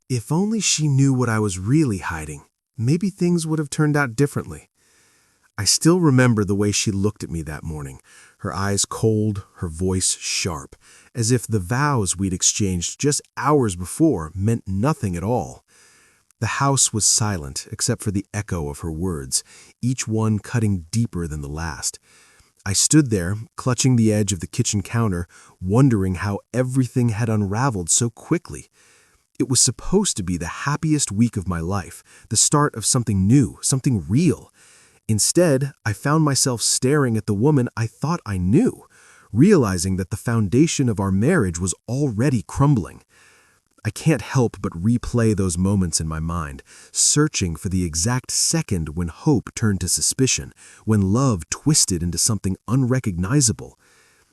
If only she knew what I was really hiding, maybe things would have turned out differently. I still remember the way she looked at me that morning, her eyes cold, her voice sharp, as if the vows we'd exchanged just hours before meant nothing at all. The house was silent except for the echo of her words, each one cutting deeper than the last. I stood there, clutching the edge of the kitchen counter, wondering how everything had unraveled so quickly. It was supposed to be the happiest week of my life, the start of something new, something real. Instead, I found myself staring at the woman I thought I knew, realizing that the foundation of our marriage was already crumbling. I can't help but replay those moments in my mind, searching for the exact second when hope turned to suspicion, when love twisted into something unrecognizable.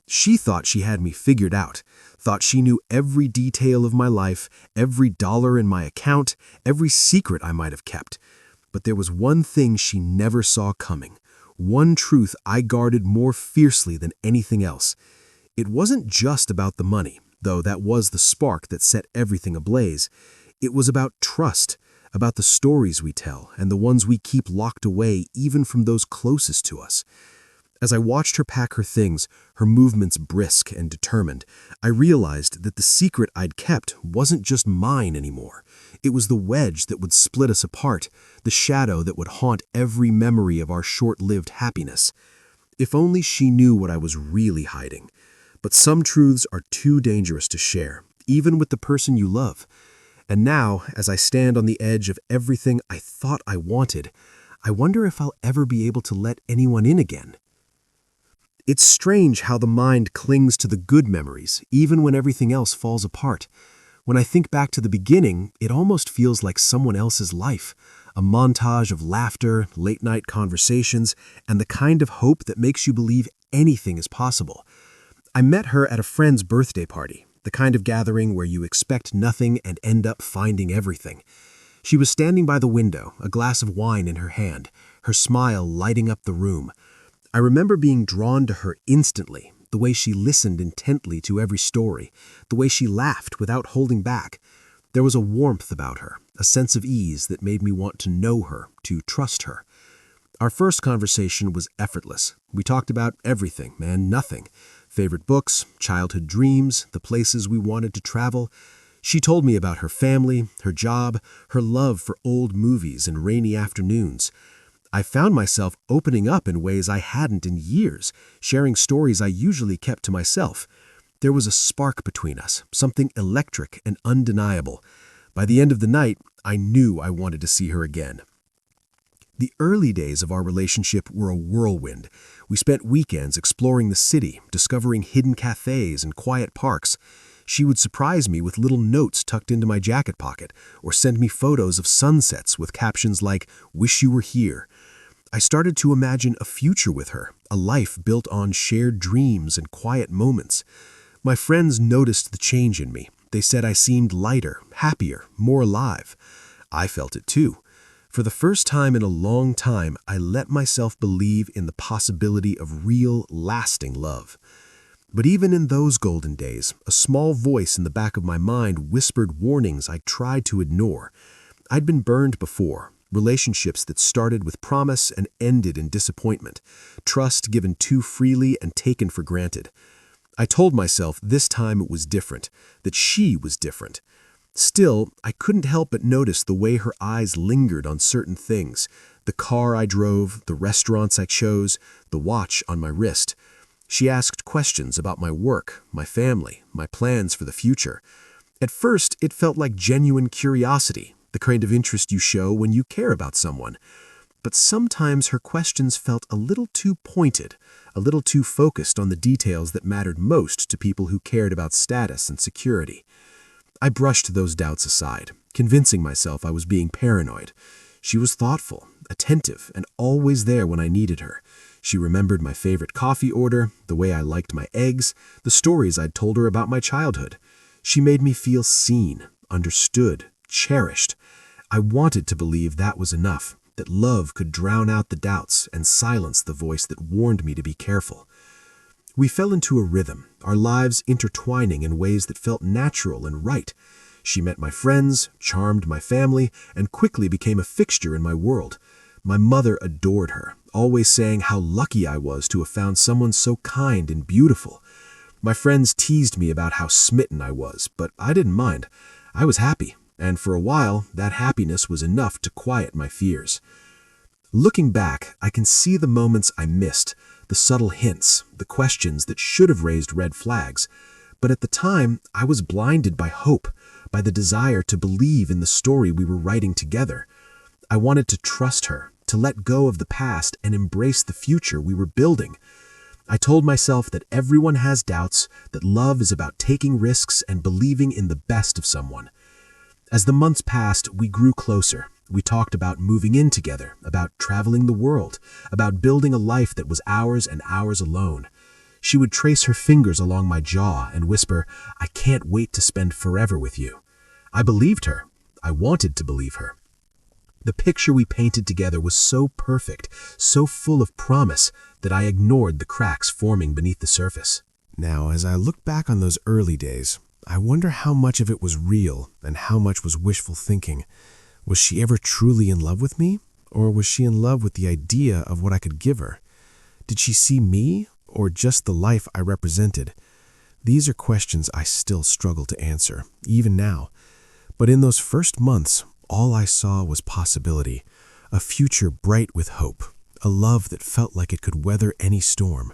She thought she had me figured out, thought she knew every detail of my life, every dollar in my account, every secret I might have kept. But there was one thing she never saw coming, one truth I guarded more fiercely than anything else. It wasn't just about the money, though that was the spark that set everything ablaze. It was about trust, about the stories we tell and the ones we keep locked away even from those closest to us. As I watched her pack her things, her movements brisk and determined, I realized that the secret I'd kept wasn't just mine anymore. It was the wedge that would split us apart, the shadow that would haunt every memory of our short-lived happiness. If only she knew what I was really hiding. But some truths are too dangerous to share, even with the person you love. And now, as I stand on the edge of everything I thought I wanted, I wonder if I'll ever be able to let anyone in again. It's strange how the mind clings to the good memories, even when everything else falls apart. When I think back to the beginning, it almost feels like someone else's life, a montage of laughter, late-night conversations, and the kind of hope that makes you believe anything is possible. I met her at a friend's birthday party, the kind of gathering where you expect nothing and end up finding everything. She was standing by the window, a glass of wine in her hand, her smile lighting up the room. I remember being drawn to her instantly, the way she listened intently to every story, the way she laughed without holding back. There was a warmth about her, a sense of ease that made me want to know her, to trust her. Our first conversation was effortless. We talked about everything and nothing. Favorite books, childhood dreams, the places we wanted to travel. She told me about her family, her job, her love for old movies and rainy afternoons. I found myself opening up in ways I hadn't in years, sharing stories I usually kept to myself. There was a spark between us, something electric and undeniable. By the end of the night, I knew I wanted to see her again. The early days of our relationship were a whirlwind. We spent weekends exploring the city, discovering hidden cafes and quiet parks. She would surprise me with little notes tucked into my jacket pocket, or send me photos of sunsets with captions like, "Wish you were here." I started to imagine a future with her, a life built on shared dreams and quiet moments. My friends noticed the change in me. They said I seemed lighter, happier, more alive. I felt it too. For the first time in a long time, I let myself believe in the possibility of real, lasting love. But even in those golden days, a small voice in the back of my mind whispered warnings I tried to ignore. I'd been burned before, relationships that started with promise and ended in disappointment, trust given too freely and taken for granted. I told myself this time it was different, that she was different. Still, I couldn't help but notice the way her eyes lingered on certain things, the car I drove, the restaurants I chose, the watch on my wrist. She asked questions about my work, my family, my plans for the future. At first, it felt like genuine curiosity, the kind of interest you show when you care about someone. But sometimes her questions felt a little too pointed, a little too focused on the details that mattered most to people who cared about status and security. I brushed those doubts aside, convincing myself I was being paranoid. She was thoughtful, attentive, and always there when I needed her. She remembered my favorite coffee order, the way I liked my eggs, the stories I'd told her about my childhood. She made me feel seen, understood, cherished. I wanted to believe that was enough, that love could drown out the doubts and silence the voice that warned me to be careful. We fell into a rhythm, our lives intertwining in ways that felt natural and right. She met my friends, charmed my family, and quickly became a fixture in my world. My mother adored her, always saying how lucky I was to have found someone so kind and beautiful. My friends teased me about how smitten I was, but I didn't mind. I was happy, and for a while, that happiness was enough to quiet my fears. Looking back, I can see the moments I missed, the subtle hints, the questions that should have raised red flags. But at the time, I was blinded by hope, by the desire to believe in the story we were writing together. I wanted to trust her, to let go of the past and embrace the future we were building. I told myself that everyone has doubts, that love is about taking risks and believing in the best of someone. As the months passed, we grew closer. We talked about moving in together, about traveling the world, about building a life that was ours and ours alone. She would trace her fingers along my jaw and whisper, "I can't wait to spend forever with you." I believed her. I wanted to believe her. The picture we painted together was so perfect, so full of promise, that I ignored the cracks forming beneath the surface. Now, as I look back on those early days, I wonder how much of it was real and how much was wishful thinking. Was she ever truly in love with me? Or was she in love with the idea of what I could give her? Did she see me, or just the life I represented? These are questions I still struggle to answer, even now. But in those first months, all I saw was possibility, a future bright with hope, a love that felt like it could weather any storm.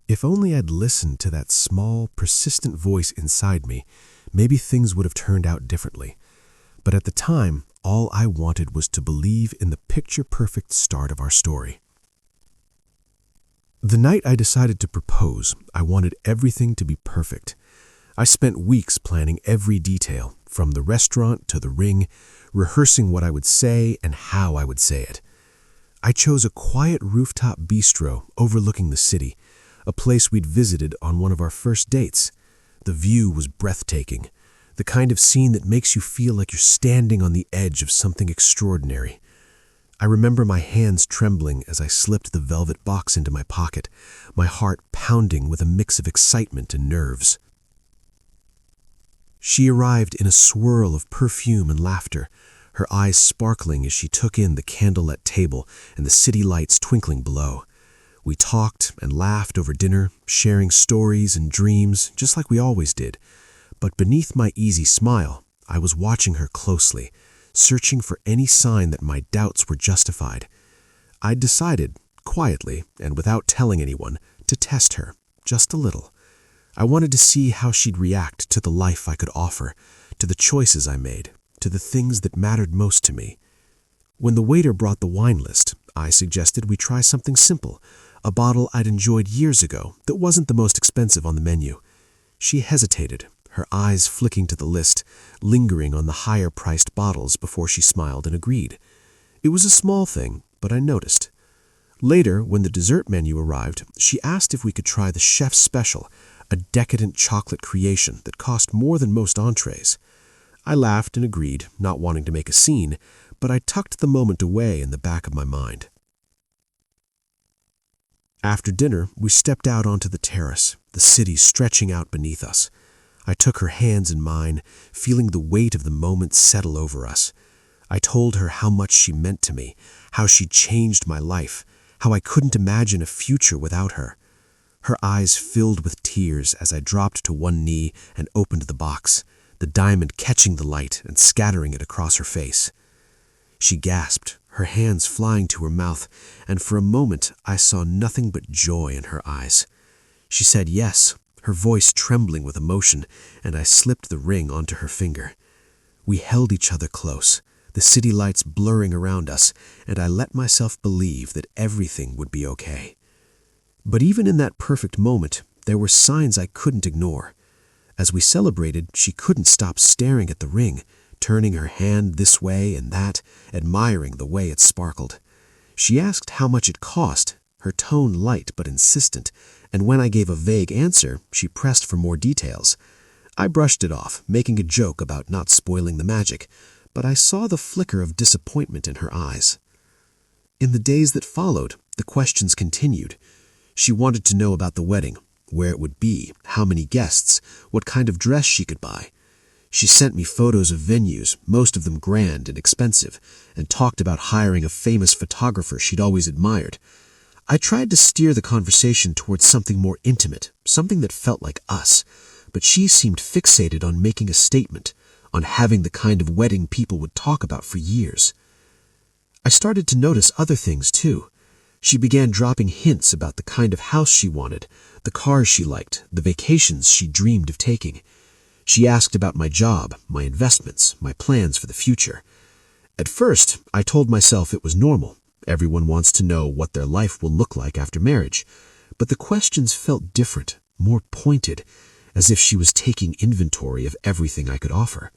If only I'd listened to that small, persistent voice inside me, maybe things would have turned out differently. But at the time, all I wanted was to believe in the picture-perfect start of our story. The night I decided to propose, I wanted everything to be perfect. I spent weeks planning every detail, from the restaurant to the ring, rehearsing what I would say and how I would say it. I chose a quiet rooftop bistro overlooking the city, a place we'd visited on one of our first dates. The view was breathtaking, the kind of scene that makes you feel like you're standing on the edge of something extraordinary. I remember my hands trembling as I slipped the velvet box into my pocket, my heart pounding with a mix of excitement and nerves. She arrived in a swirl of perfume and laughter, her eyes sparkling as she took in the candlelit table and the city lights twinkling below. We talked and laughed over dinner, sharing stories and dreams, just like we always did. But beneath my easy smile, I was watching her closely, searching for any sign that my doubts were justified. I'd decided, quietly and without telling anyone, to test her, just a little. I wanted to see how she'd react to the life I could offer, to the choices I made, to the things that mattered most to me. When the waiter brought the wine list, I suggested we try something simple, a bottle I'd enjoyed years ago that wasn't the most expensive on the menu. She hesitated, her eyes flicking to the list, lingering on the higher-priced bottles before she smiled and agreed. It was a small thing, but I noticed. Later, when the dessert menu arrived, she asked if we could try the chef's special, a decadent chocolate creation that cost more than most entrees. I laughed and agreed, not wanting to make a scene, but I tucked the moment away in the back of my mind. After dinner, we stepped out onto the terrace, the city stretching out beneath us. I took her hands in mine, feeling the weight of the moment settle over us. I told her how much she meant to me, how she changed my life, how I couldn't imagine a future without her. Her eyes filled with tears as I dropped to one knee and opened the box, the diamond catching the light and scattering it across her face. She gasped, her hands flying to her mouth, and for a moment I saw nothing but joy in her eyes. She said yes, her voice trembling with emotion, and I slipped the ring onto her finger. We held each other close, the city lights blurring around us, and I let myself believe that everything would be okay. But even in that perfect moment, there were signs I couldn't ignore. As we celebrated, she couldn't stop staring at the ring, turning her hand this way and that, admiring the way it sparkled. She asked how much it cost, her tone light but insistent, and when I gave a vague answer, she pressed for more details. I brushed it off, making a joke about not spoiling the magic, but I saw the flicker of disappointment in her eyes. In the days that followed, the questions continued. She wanted to know about the wedding, where it would be, how many guests, what kind of dress she could buy. She sent me photos of venues, most of them grand and expensive, and talked about hiring a famous photographer she'd always admired. I tried to steer the conversation towards something more intimate, something that felt like us, but she seemed fixated on making a statement, on having the kind of wedding people would talk about for years. I started to notice other things too. She began dropping hints about the kind of house she wanted, the cars she liked, the vacations she dreamed of taking. She asked about my job, my investments, my plans for the future. At first, I told myself it was normal. Everyone wants to know what their life will look like after marriage. But the questions felt different, more pointed, as if she was taking inventory of everything I could offer.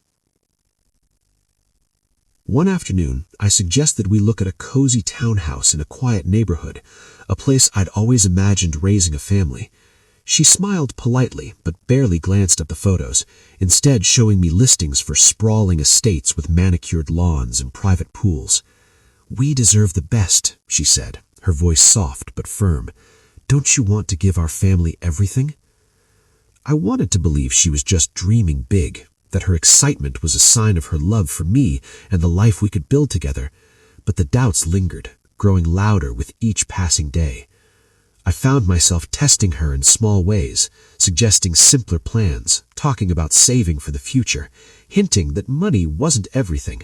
One afternoon, I suggested we look at a cozy townhouse in a quiet neighborhood, a place I'd always imagined raising a family. She smiled politely, but barely glanced at the photos, instead showing me listings for sprawling estates with manicured lawns and private pools. "We deserve the best," she said, her voice soft but firm. "Don't you want to give our family everything?" I wanted to believe she was just dreaming big, that her excitement was a sign of her love for me and the life we could build together, but the doubts lingered, growing louder with each passing day. I found myself testing her in small ways, suggesting simpler plans, talking about saving for the future, hinting that money wasn't everything.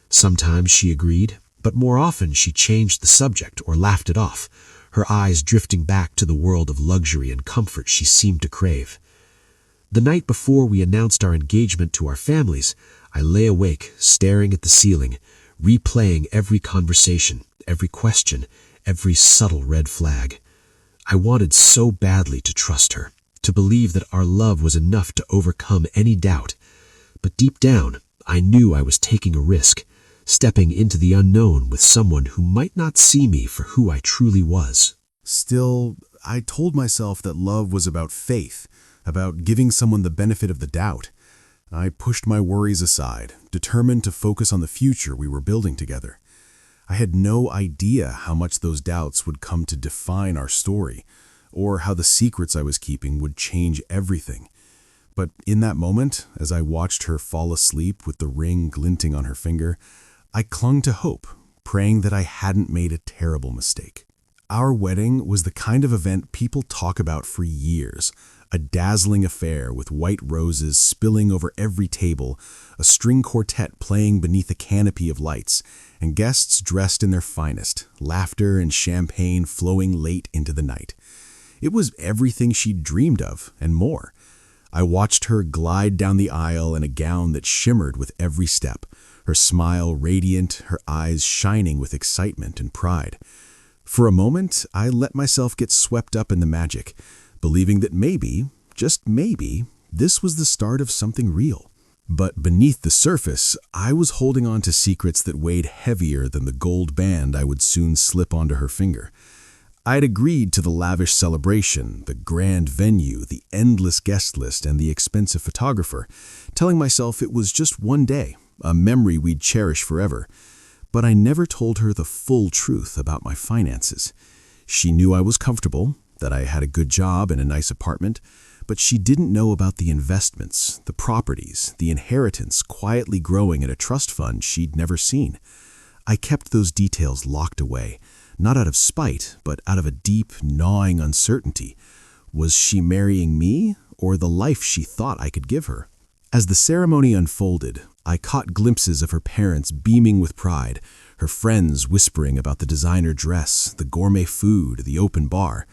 Sometimes she agreed, but more often she changed the subject or laughed it off, her eyes drifting back to the world of luxury and comfort she seemed to crave. The night before we announced our engagement to our families, I lay awake, staring at the ceiling, replaying every conversation, every question, every subtle red flag. I wanted so badly to trust her, to believe that our love was enough to overcome any doubt. But deep down, I knew I was taking a risk, stepping into the unknown with someone who might not see me for who I truly was. Still, I told myself that love was about faith, about giving someone the benefit of the doubt. I pushed my worries aside, determined to focus on the future we were building together. I had no idea how much those doubts would come to define our story, or how the secrets I was keeping would change everything. But in that moment, as I watched her fall asleep with the ring glinting on her finger, I clung to hope, praying that I hadn't made a terrible mistake. Our wedding was the kind of event people talk about for years, a dazzling affair with white roses spilling over every table, a string quartet playing beneath a canopy of lights, and guests dressed in their finest, laughter and champagne flowing late into the night. It was everything she'd dreamed of, and more. I watched her glide down the aisle in a gown that shimmered with every step, her smile radiant, her eyes shining with excitement and pride. For a moment, I let myself get swept up in the magic, believing that maybe, just maybe, this was the start of something real. But beneath the surface, I was holding on to secrets that weighed heavier than the gold band I would soon slip onto her finger. I'd agreed to the lavish celebration, the grand venue, the endless guest list, and the expensive photographer, telling myself it was just one day, a memory we'd cherish forever. But I never told her the full truth about my finances. She knew I was comfortable, that I had a good job and a nice apartment, but she didn't know about the investments, the properties, the inheritance quietly growing in a trust fund she'd never seen. I kept those details locked away, not out of spite, but out of a deep, gnawing uncertainty. Was she marrying me, or the life she thought I could give her? As the ceremony unfolded, I caught glimpses of her parents beaming with pride, her friends whispering about the designer dress, the gourmet food, the open bar.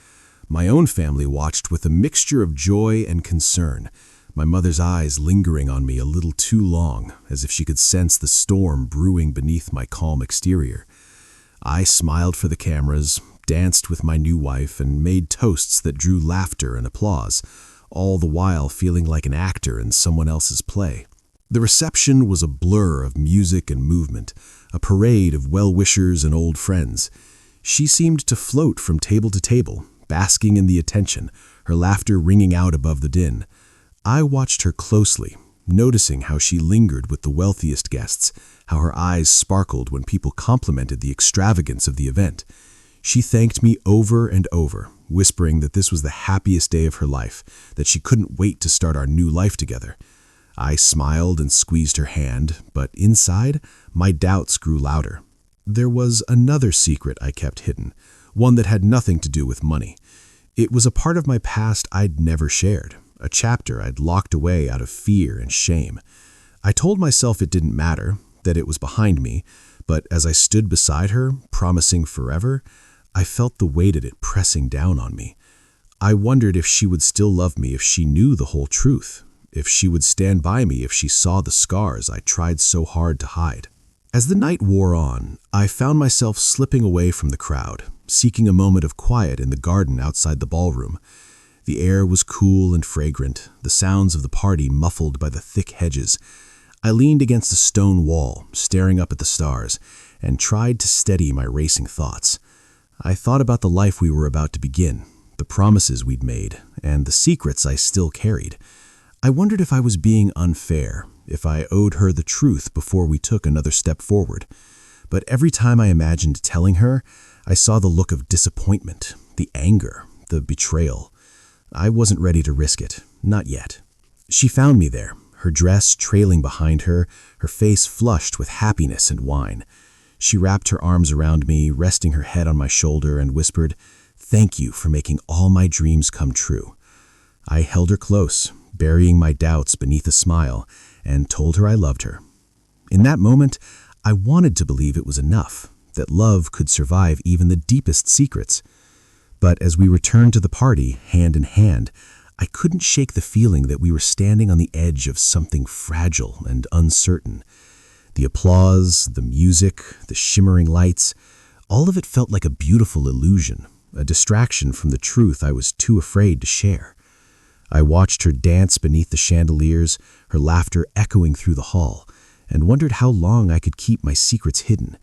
My own family watched with a mixture of joy and concern, my mother's eyes lingering on me a little too long, as if she could sense the storm brewing beneath my calm exterior. I smiled for the cameras, danced with my new wife, and made toasts that drew laughter and applause, all the while feeling like an actor in someone else's play. The reception was a blur of music and movement, a parade of well-wishers and old friends. She seemed to float from table to table, basking in the attention, her laughter ringing out above the din. I watched her closely, noticing how she lingered with the wealthiest guests, how her eyes sparkled when people complimented the extravagance of the event. She thanked me over and over, whispering that this was the happiest day of her life, that she couldn't wait to start our new life together. I smiled and squeezed her hand, but inside, my doubts grew louder. There was another secret I kept hidden, one that had nothing to do with money. It was a part of my past I'd never shared, a chapter I'd locked away out of fear and shame. I told myself it didn't matter, that it was behind me, but as I stood beside her, promising forever, I felt the weight of it pressing down on me. I wondered if she would still love me if she knew the whole truth, if she would stand by me if she saw the scars I tried so hard to hide. As the night wore on, I found myself slipping away from the crowd, seeking a moment of quiet in the garden outside the ballroom. The air was cool and fragrant, the sounds of the party muffled by the thick hedges. I leaned against a stone wall, staring up at the stars, and tried to steady my racing thoughts. I thought about the life we were about to begin, the promises we'd made, and the secrets I still carried. I wondered if I was being unfair, if I owed her the truth before we took another step forward. But every time I imagined telling her, I saw the look of disappointment, the anger, the betrayal. I wasn't ready to risk it, not yet. She found me there, her dress trailing behind her, her face flushed with happiness and wine. She wrapped her arms around me, resting her head on my shoulder, and whispered, "Thank you for making all my dreams come true." I held her close, burying my doubts beneath a smile, and told her I loved her. In that moment, I wanted to believe it was enough, that love could survive even the deepest secrets. But as we returned to the party, hand in hand, I couldn't shake the feeling that we were standing on the edge of something fragile and uncertain. The applause, the music, the shimmering lights, all of it felt like a beautiful illusion, a distraction from the truth I was too afraid to share. I watched her dance beneath the chandeliers, her laughter echoing through the hall, and wondered how long I could keep my secrets hidden.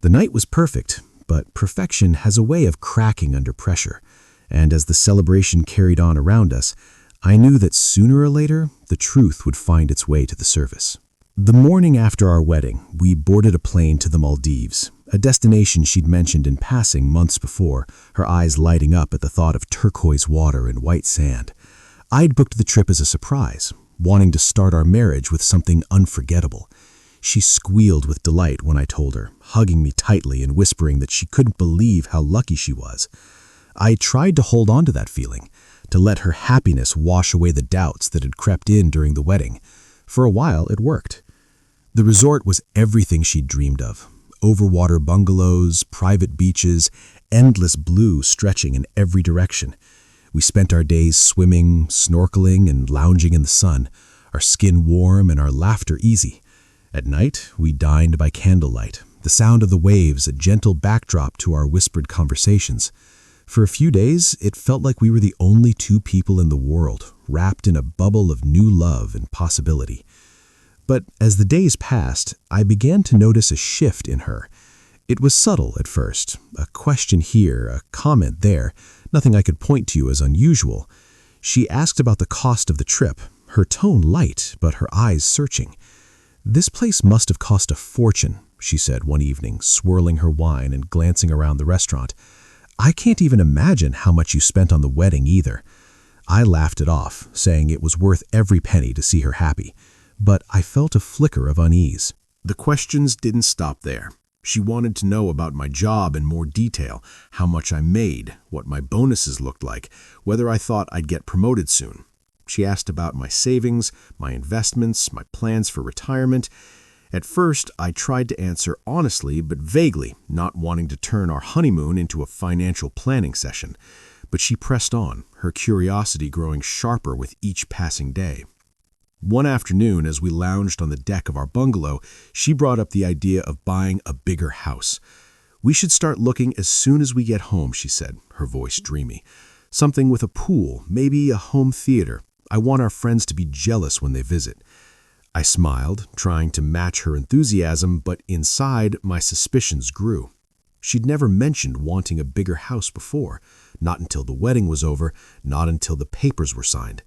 The night was perfect, but perfection has a way of cracking under pressure, and as the celebration carried on around us, I knew that sooner or later, the truth would find its way to the surface. The morning after our wedding, we boarded a plane to the Maldives, a destination she'd mentioned in passing months before, her eyes lighting up at the thought of turquoise water and white sand. I'd booked the trip as a surprise, wanting to start our marriage with something unforgettable. She squealed with delight when I told her, hugging me tightly and whispering that she couldn't believe how lucky she was. I tried to hold on to that feeling, to let her happiness wash away the doubts that had crept in during the wedding. For a while, it worked. The resort was everything she'd dreamed of. Overwater bungalows, private beaches, endless blue stretching in every direction. We spent our days swimming, snorkeling, and lounging in the sun, our skin warm and our laughter easy. At night, we dined by candlelight, the sound of the waves a gentle backdrop to our whispered conversations. For a few days, it felt like we were the only two people in the world, wrapped in a bubble of new love and possibility. But as the days passed, I began to notice a shift in her. It was subtle at first, a question here, a comment there, nothing I could point to as unusual. She asked about the cost of the trip, her tone light, but her eyes searching. "This place must have cost a fortune," she said one evening, swirling her wine and glancing around the restaurant. "I can't even imagine how much you spent on the wedding either." I laughed it off, saying it was worth every penny to see her happy. But I felt a flicker of unease. The questions didn't stop there. She wanted to know about my job in more detail, how much I made, what my bonuses looked like, whether I thought I'd get promoted soon. She asked about my savings, my investments, my plans for retirement. At first, I tried to answer honestly but vaguely, not wanting to turn our honeymoon into a financial planning session. But she pressed on, her curiosity growing sharper with each passing day. One afternoon, as we lounged on the deck of our bungalow, she brought up the idea of buying a bigger house. "We should start looking as soon as we get home," she said, her voice dreamy. "Something with a pool, maybe a home theater. I want our friends to be jealous when they visit." I smiled, trying to match her enthusiasm, but inside, my suspicions grew. She'd never mentioned wanting a bigger house before, not until the wedding was over, not until the papers were signed.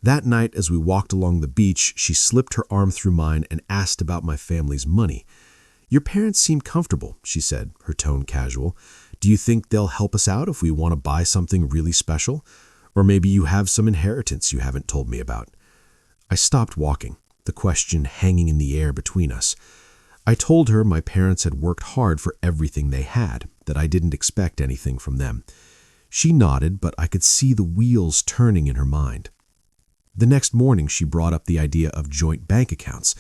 That night, as we walked along the beach, she slipped her arm through mine and asked about my family's money. "Your parents seem comfortable," she said, her tone casual. "Do you think they'll help us out if we want to buy something really special? Or maybe you have some inheritance you haven't told me about." I stopped walking, the question hanging in the air between us. I told her my parents had worked hard for everything they had, that I didn't expect anything from them. She nodded, but I could see the wheels turning in her mind. The next morning, she brought up the idea of joint bank accounts.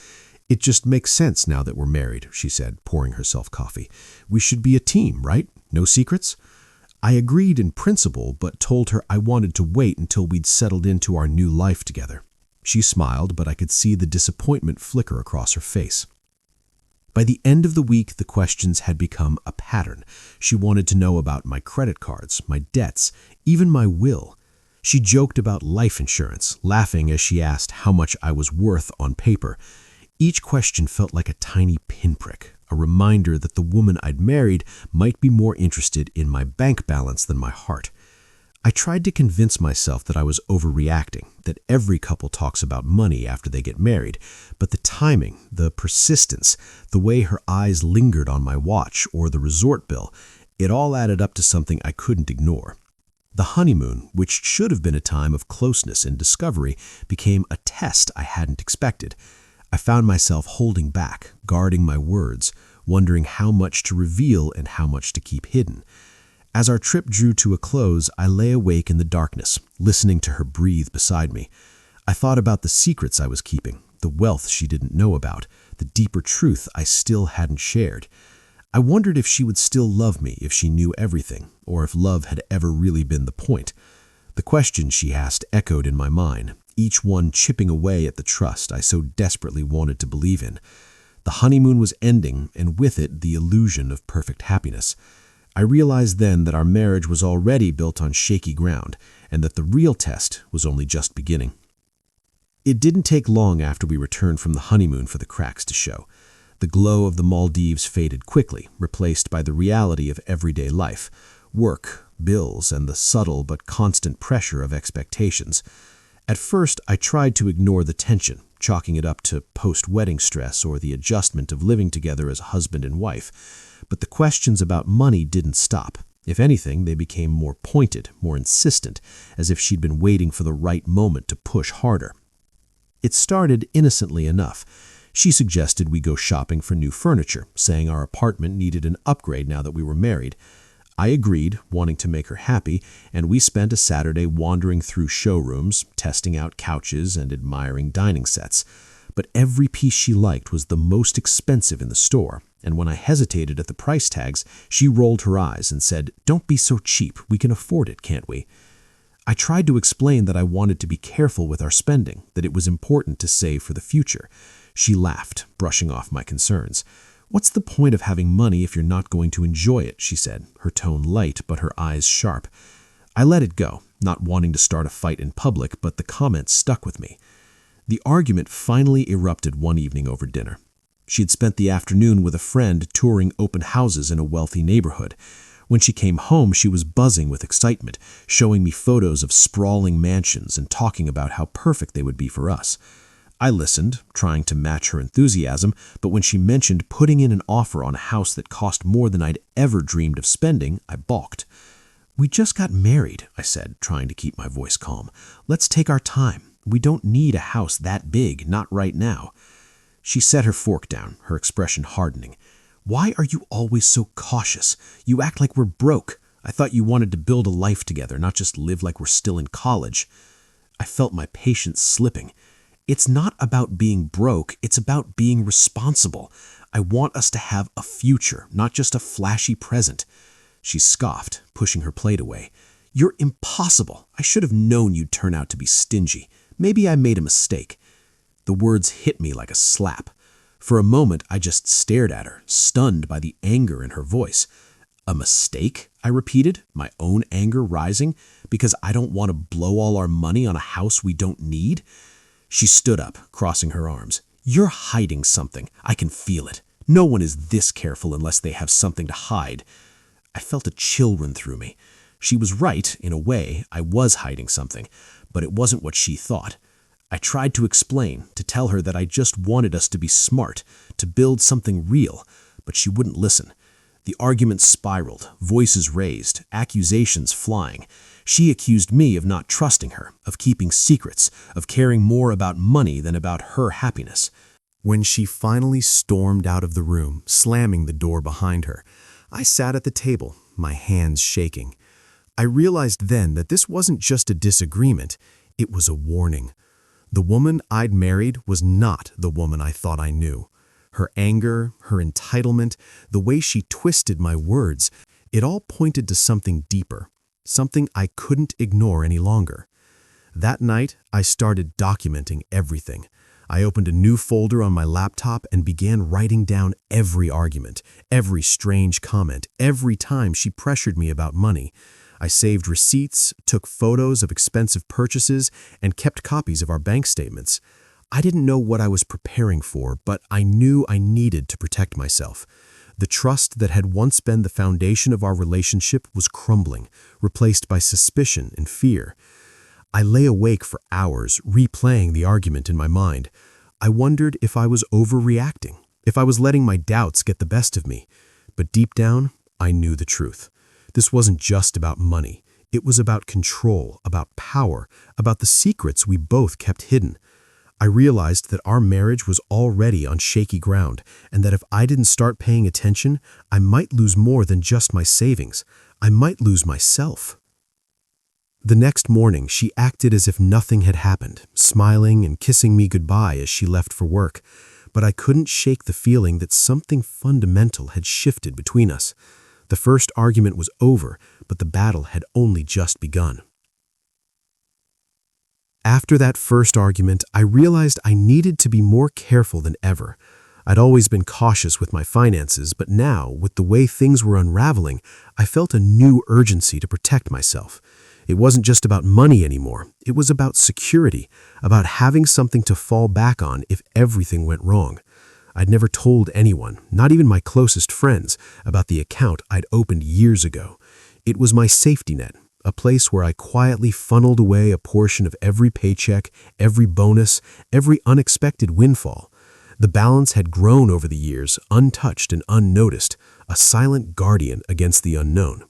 "It just makes sense now that we're married," she said, pouring herself coffee. "We should be a team, right? No secrets?" I agreed in principle, but told her I wanted to wait until we'd settled into our new life together. She smiled, but I could see the disappointment flicker across her face. By the end of the week, the questions had become a pattern. She wanted to know about my credit cards, my debts, even my will. She joked about life insurance, laughing as she asked how much I was worth on paper. Each question felt like a tiny pinprick, a reminder that the woman I'd married might be more interested in my bank balance than my heart. I tried to convince myself that I was overreacting, that every couple talks about money after they get married, but the timing, the persistence, the way her eyes lingered on my watch or the resort bill, it all added up to something I couldn't ignore. The honeymoon, which should have been a time of closeness and discovery, became a test I hadn't expected. I found myself holding back, guarding my words, wondering how much to reveal and how much to keep hidden. As our trip drew to a close, I lay awake in the darkness, listening to her breathe beside me. I thought about the secrets I was keeping, the wealth she didn't know about, the deeper truth I still hadn't shared. I wondered if she would still love me if she knew everything, or if love had ever really been the point. The questions she asked echoed in my mind, each one chipping away at the trust I so desperately wanted to believe in. The honeymoon was ending, and with it the illusion of perfect happiness. I realized then that our marriage was already built on shaky ground, and that the real test was only just beginning. It didn't take long after we returned from the honeymoon for the cracks to show. The glow of the Maldives faded quickly, replaced by the reality of everyday life, work, bills, and the subtle but constant pressure of expectations. At first, I tried to ignore the tension, chalking it up to post-wedding stress or the adjustment of living together as husband and wife. But the questions about money didn't stop. If anything, they became more pointed, more insistent, as if she'd been waiting for the right moment to push harder. It started innocently enough. She suggested we go shopping for new furniture, saying our apartment needed an upgrade now that we were married. I agreed, wanting to make her happy, and we spent a Saturday wandering through showrooms, testing out couches and admiring dining sets. But every piece she liked was the most expensive in the store, and when I hesitated at the price tags, she rolled her eyes and said, "Don't be so cheap, we can afford it, can't we?" I tried to explain that I wanted to be careful with our spending, that it was important to save for the future. She laughed, brushing off my concerns. "What's the point of having money if you're not going to enjoy it?" she said, her tone light but her eyes sharp. I let it go, not wanting to start a fight in public, but the comment stuck with me. The argument finally erupted one evening over dinner. She had spent the afternoon with a friend touring open houses in a wealthy neighborhood. When she came home, she was buzzing with excitement, showing me photos of sprawling mansions and talking about how perfect they would be for us. I listened, trying to match her enthusiasm, but when she mentioned putting in an offer on a house that cost more than I'd ever dreamed of spending, I balked. "We just got married," I said, trying to keep my voice calm. "Let's take our time. We don't need a house that big, not right now." She set her fork down, her expression hardening. "Why are you always so cautious? You act like we're broke. I thought you wanted to build a life together, not just live like we're still in college." I felt my patience slipping. "It's not about being broke, it's about being responsible. I want us to have a future, not just a flashy present." She scoffed, pushing her plate away. "You're impossible. I should have known you'd turn out to be stingy. Maybe I made a mistake." The words hit me like a slap. For a moment, I just stared at her, stunned by the anger in her voice. "A mistake?" I repeated, my own anger rising, "because I don't want to blow all our money on a house we don't need?" She stood up, crossing her arms. "You're hiding something. I can feel it. No one is this careful unless they have something to hide." I felt a chill run through me. She was right, in a way. I was hiding something, but it wasn't what she thought. I tried to explain, to tell her that I just wanted us to be smart, to build something real, but she wouldn't listen. The argument spiraled, voices raised, accusations flying. She accused me of not trusting her, of keeping secrets, of caring more about money than about her happiness. When she finally stormed out of the room, slamming the door behind her, I sat at the table, my hands shaking. I realized then that this wasn't just a disagreement, it was a warning. The woman I'd married was not the woman I thought I knew. Her anger, her entitlement, the way she twisted my words, it all pointed to something deeper, something I couldn't ignore any longer. That night, I started documenting everything. I opened a new folder on my laptop and began writing down every argument, every strange comment, every time she pressured me about money. I saved receipts, took photos of expensive purchases, and kept copies of our bank statements. I didn't know what I was preparing for, but I knew I needed to protect myself. The trust that had once been the foundation of our relationship was crumbling, replaced by suspicion and fear. I lay awake for hours, replaying the argument in my mind. I wondered if I was overreacting, if I was letting my doubts get the best of me. But deep down, I knew the truth. This wasn't just about money. It was about control, about power, about the secrets we both kept hidden. I realized that our marriage was already on shaky ground, and that if I didn't start paying attention, I might lose more than just my savings. I might lose myself. The next morning, she acted as if nothing had happened, smiling and kissing me goodbye as she left for work. But I couldn't shake the feeling that something fundamental had shifted between us. The first argument was over, but the battle had only just begun. After that first argument, I realized I needed to be more careful than ever. I'd always been cautious with my finances, but now, with the way things were unraveling, I felt a new urgency to protect myself. It wasn't just about money anymore. It was about security, about having something to fall back on if everything went wrong. I'd never told anyone, not even my closest friends, about the account I'd opened years ago. It was my safety net, a place where I quietly funneled away a portion of every paycheck, every bonus, every unexpected windfall. The balance had grown over the years, untouched and unnoticed, a silent guardian against the unknown.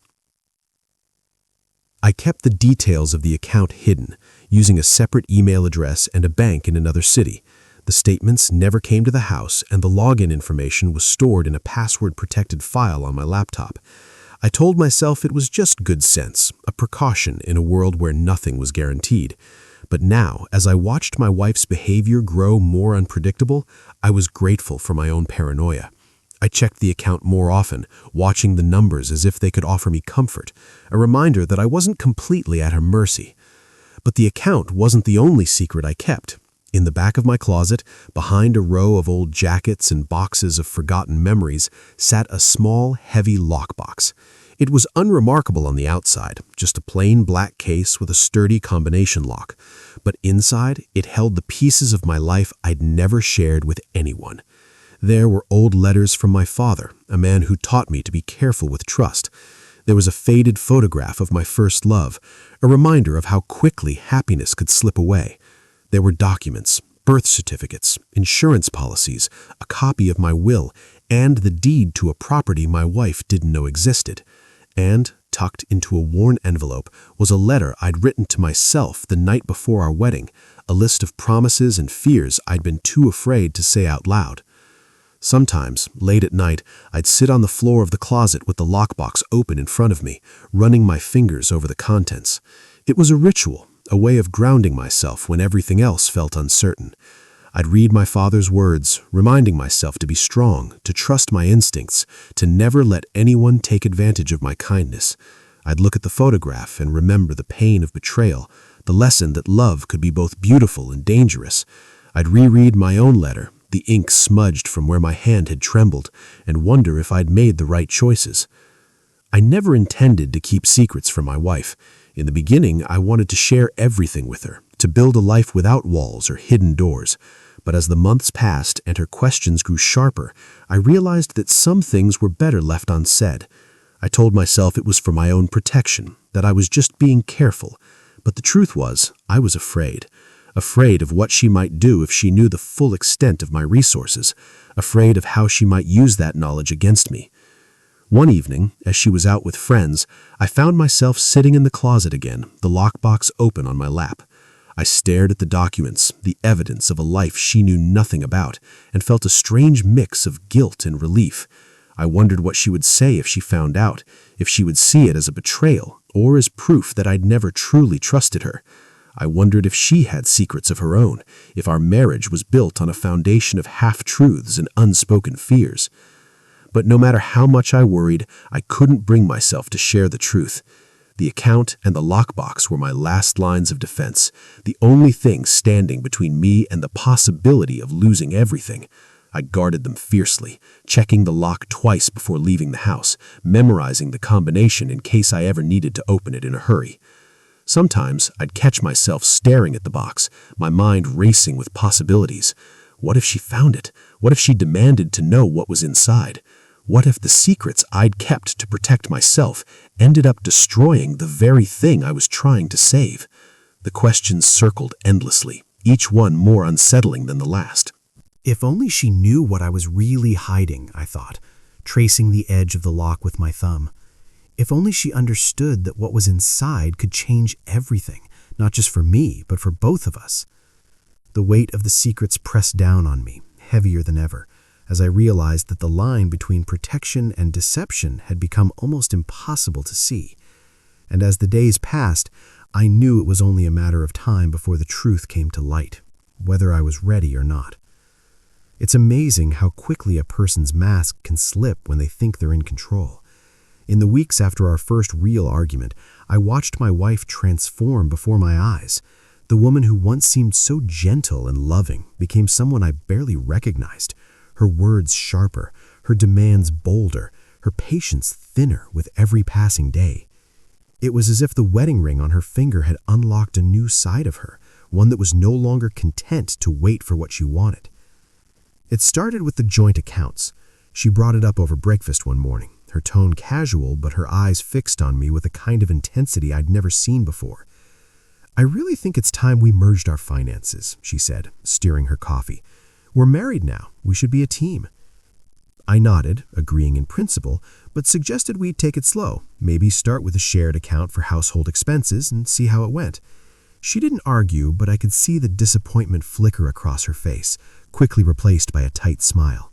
I kept the details of the account hidden, using a separate email address and a bank in another city. The statements never came to the house, and the login information was stored in a password-protected file on my laptop. I told myself it was just good sense, a precaution in a world where nothing was guaranteed. But now, as I watched my wife's behavior grow more unpredictable, I was grateful for my own paranoia. I checked the account more often, watching the numbers as if they could offer me comfort, a reminder that I wasn't completely at her mercy. But the account wasn't the only secret I kept. In the back of my closet, behind a row of old jackets and boxes of forgotten memories, sat a small, heavy lockbox. It was unremarkable on the outside, just a plain black case with a sturdy combination lock. But inside, it held the pieces of my life I'd never shared with anyone. There were old letters from my father, a man who taught me to be careful with trust. There was a faded photograph of my first love, a reminder of how quickly happiness could slip away. There were documents, birth certificates, insurance policies, a copy of my will, and the deed to a property my wife didn't know existed. And, tucked into a worn envelope, was a letter I'd written to myself the night before our wedding, a list of promises and fears I'd been too afraid to say out loud. Sometimes, late at night, I'd sit on the floor of the closet with the lockbox open in front of me, running my fingers over the contents. It was a ritual, a way of grounding myself when everything else felt uncertain. I'd read my father's words, reminding myself to be strong, to trust my instincts, to never let anyone take advantage of my kindness. I'd look at the photograph and remember the pain of betrayal, the lesson that love could be both beautiful and dangerous. I'd reread my own letter, the ink smudged from where my hand had trembled, and wonder if I'd made the right choices. I never intended to keep secrets from my wife. In the beginning, I wanted to share everything with her, to build a life without walls or hidden doors. But as the months passed and her questions grew sharper, I realized that some things were better left unsaid. I told myself it was for my own protection, that I was just being careful. But the truth was, I was afraid. Afraid of what she might do if she knew the full extent of my resources, afraid of how she might use that knowledge against me. One evening, as she was out with friends, I found myself sitting in the closet again, the lockbox open on my lap. I stared at the documents, the evidence of a life she knew nothing about, and felt a strange mix of guilt and relief. I wondered what she would say if she found out, if she would see it as a betrayal, or as proof that I'd never truly trusted her. I wondered if she had secrets of her own, if our marriage was built on a foundation of half-truths and unspoken fears. But no matter how much I worried, I couldn't bring myself to share the truth. The account and the lockbox were my last lines of defense, the only thing standing between me and the possibility of losing everything. I guarded them fiercely, checking the lock twice before leaving the house, memorizing the combination in case I ever needed to open it in a hurry. Sometimes I'd catch myself staring at the box, my mind racing with possibilities. What if she found it? What if she demanded to know what was inside? What if the secrets I'd kept to protect myself ended up destroying the very thing I was trying to save? The questions circled endlessly, each one more unsettling than the last. If only she knew what I was really hiding, I thought, tracing the edge of the lock with my thumb. If only she understood that what was inside could change everything, not just for me, but for both of us. The weight of the secrets pressed down on me, heavier than ever, as I realized that the line between protection and deception had become almost impossible to see. And as the days passed, I knew it was only a matter of time before the truth came to light, whether I was ready or not. It's amazing how quickly a person's mask can slip when they think they're in control. In the weeks after our first real argument, I watched my wife transform before my eyes. The woman who once seemed so gentle and loving became someone I barely recognized. Her words sharper, her demands bolder, her patience thinner with every passing day. It was as if the wedding ring on her finger had unlocked a new side of her, one that was no longer content to wait for what she wanted. It started with the joint accounts. She brought it up over breakfast one morning, her tone casual but her eyes fixed on me with a kind of intensity I'd never seen before. "I really think it's time we merged our finances," she said, stirring her coffee. "We're married now. We should be a team." I nodded, agreeing in principle, but suggested we take it slow, maybe start with a shared account for household expenses and see how it went. She didn't argue, but I could see the disappointment flicker across her face, quickly replaced by a tight smile.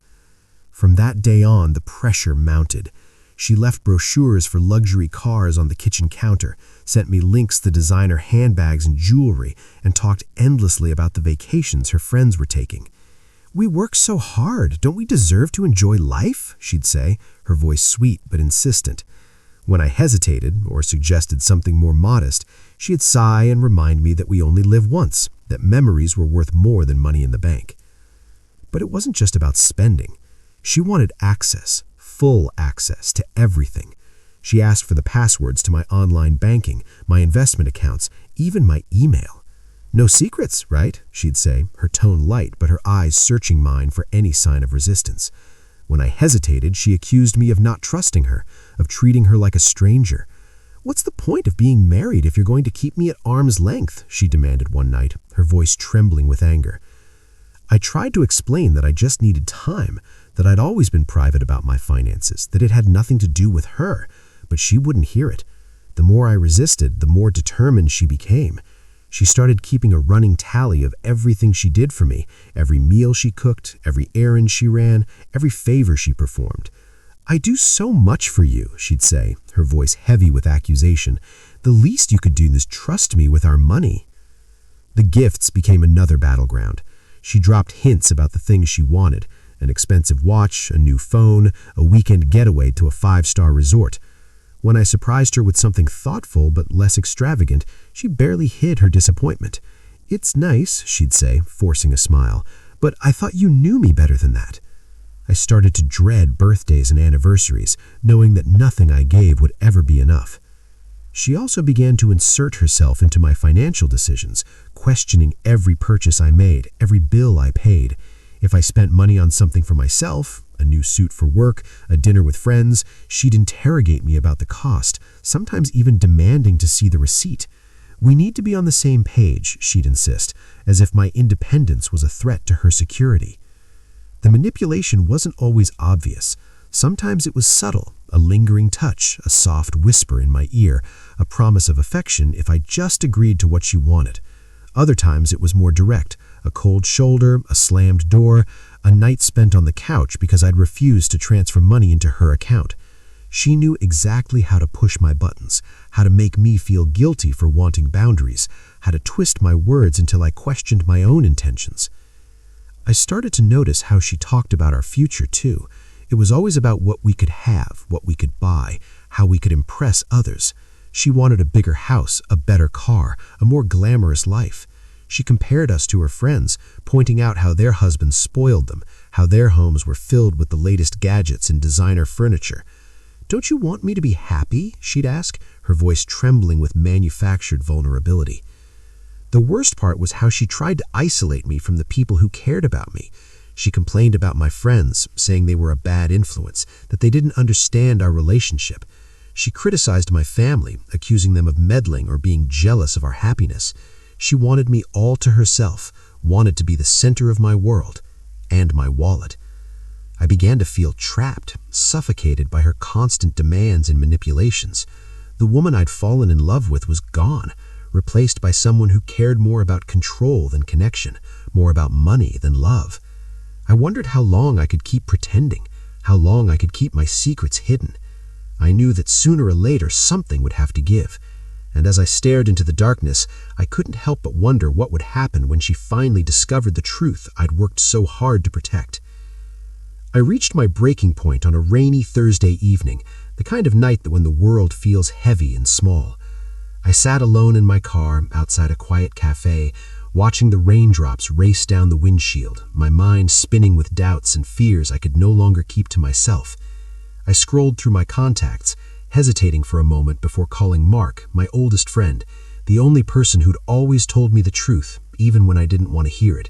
From that day on, the pressure mounted. She left brochures for luxury cars on the kitchen counter, sent me links to designer handbags and jewelry, and talked endlessly about the vacations her friends were taking. "We work so hard, don't we deserve to enjoy life?" she'd say, her voice sweet but insistent. When I hesitated or suggested something more modest, she'd sigh and remind me that we only live once, that memories were worth more than money in the bank. But it wasn't just about spending. She wanted access, full access to everything. She asked for the passwords to my online banking, my investment accounts, even my email. "No secrets, right?" she'd say, her tone light but her eyes searching mine for any sign of resistance. When I hesitated, she accused me of not trusting her, of treating her like a stranger. "What's the point of being married if you're going to keep me at arm's length?" she demanded one night, her voice trembling with anger. I tried to explain that I just needed time, that I'd always been private about my finances, that it had nothing to do with her, but she wouldn't hear it. The more I resisted, the more determined she became. She started keeping a running tally of everything she did for me, every meal she cooked, every errand she ran, every favor she performed. "I do so much for you," she'd say, her voice heavy with accusation. "The least you could do is trust me with our money." The gifts became another battleground. She dropped hints about the things she wanted, an expensive watch, a new phone, a weekend getaway to a 5-star resort. When I surprised her with something thoughtful but less extravagant, she barely hid her disappointment. "It's nice," she'd say, forcing a smile, "but I thought you knew me better than that." I started to dread birthdays and anniversaries, knowing that nothing I gave would ever be enough. She also began to insert herself into my financial decisions, questioning every purchase I made, every bill I paid. If I spent money on something for myself, a new suit for work, a dinner with friends, she'd interrogate me about the cost, sometimes even demanding to see the receipt. "We need to be on the same page," she'd insist, as if my independence was a threat to her security. The manipulation wasn't always obvious. Sometimes it was subtle, a lingering touch, a soft whisper in my ear, a promise of affection if I just agreed to what she wanted. Other times it was more direct, a cold shoulder, a slammed door, a night spent on the couch because I'd refused to transfer money into her account. She knew exactly how to push my buttons, how to make me feel guilty for wanting boundaries, how to twist my words until I questioned my own intentions. I started to notice how she talked about our future, too. It was always about what we could have, what we could buy, how we could impress others. She wanted a bigger house, a better car, a more glamorous life. She compared us to her friends, pointing out how their husbands spoiled them, how their homes were filled with the latest gadgets and designer furniture. "Don't you want me to be happy?" she'd ask, her voice trembling with manufactured vulnerability. The worst part was how she tried to isolate me from the people who cared about me. She complained about my friends, saying they were a bad influence, that they didn't understand our relationship. She criticized my family, accusing them of meddling or being jealous of our happiness. She wanted me all to herself, wanted to be the center of my world and my wallet. I began to feel trapped, suffocated by her constant demands and manipulations. The woman I'd fallen in love with was gone, replaced by someone who cared more about control than connection, more about money than love. I wondered how long I could keep pretending, how long I could keep my secrets hidden. I knew that sooner or later something would have to give, and as I stared into the darkness, I couldn't help but wonder what would happen when she finally discovered the truth I'd worked so hard to protect. I reached my breaking point on a rainy Thursday evening, the kind of night that when the world feels heavy and small. I sat alone in my car outside a quiet cafe, watching the raindrops race down the windshield, my mind spinning with doubts and fears I could no longer keep to myself. I scrolled through my contacts, hesitating for a moment before calling Mark, my oldest friend, the only person who'd always told me the truth, even when I didn't want to hear it.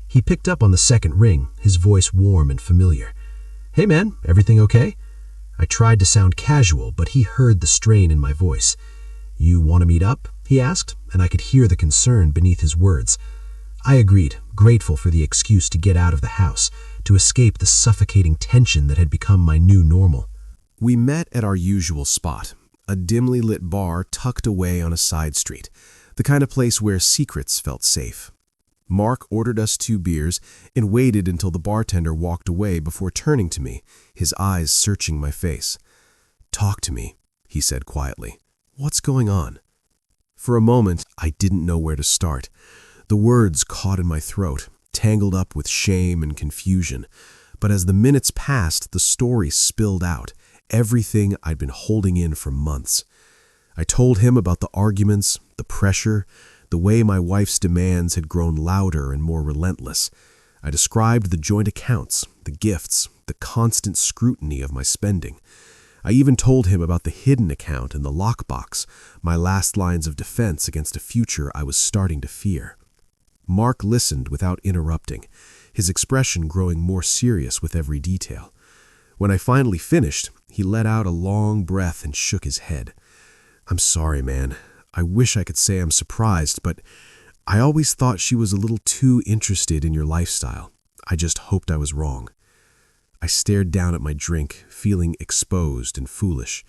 He picked up on the second ring, his voice warm and familiar. "Hey man, everything okay?" I tried to sound casual, but he heard the strain in my voice. "You want to meet up?" he asked, and I could hear the concern beneath his words. I agreed, grateful for the excuse to get out of the house, to escape the suffocating tension that had become my new normal. We met at our usual spot, a dimly lit bar tucked away on a side street, the kind of place where secrets felt safe. Mark ordered us 2 beers and waited until the bartender walked away before turning to me, his eyes searching my face. "Talk to me," he said quietly. "What's going on?" For a moment, I didn't know where to start. The words caught in my throat, tangled up with shame and confusion. But as the minutes passed, the story spilled out, everything I'd been holding in for months. I told him about the arguments, the pressure, the way my wife's demands had grown louder and more relentless. I described the joint accounts, the gifts, the constant scrutiny of my spending. I even told him about the hidden account and the lockbox, my last lines of defense against a future I was starting to fear. Mark listened without interrupting, his expression growing more serious with every detail. When I finally finished, he let out a long breath and shook his head. "I'm sorry, man. I wish I could say I'm surprised, but I always thought she was a little too interested in your lifestyle. I just hoped I was wrong." I stared down at my drink, feeling exposed and foolish.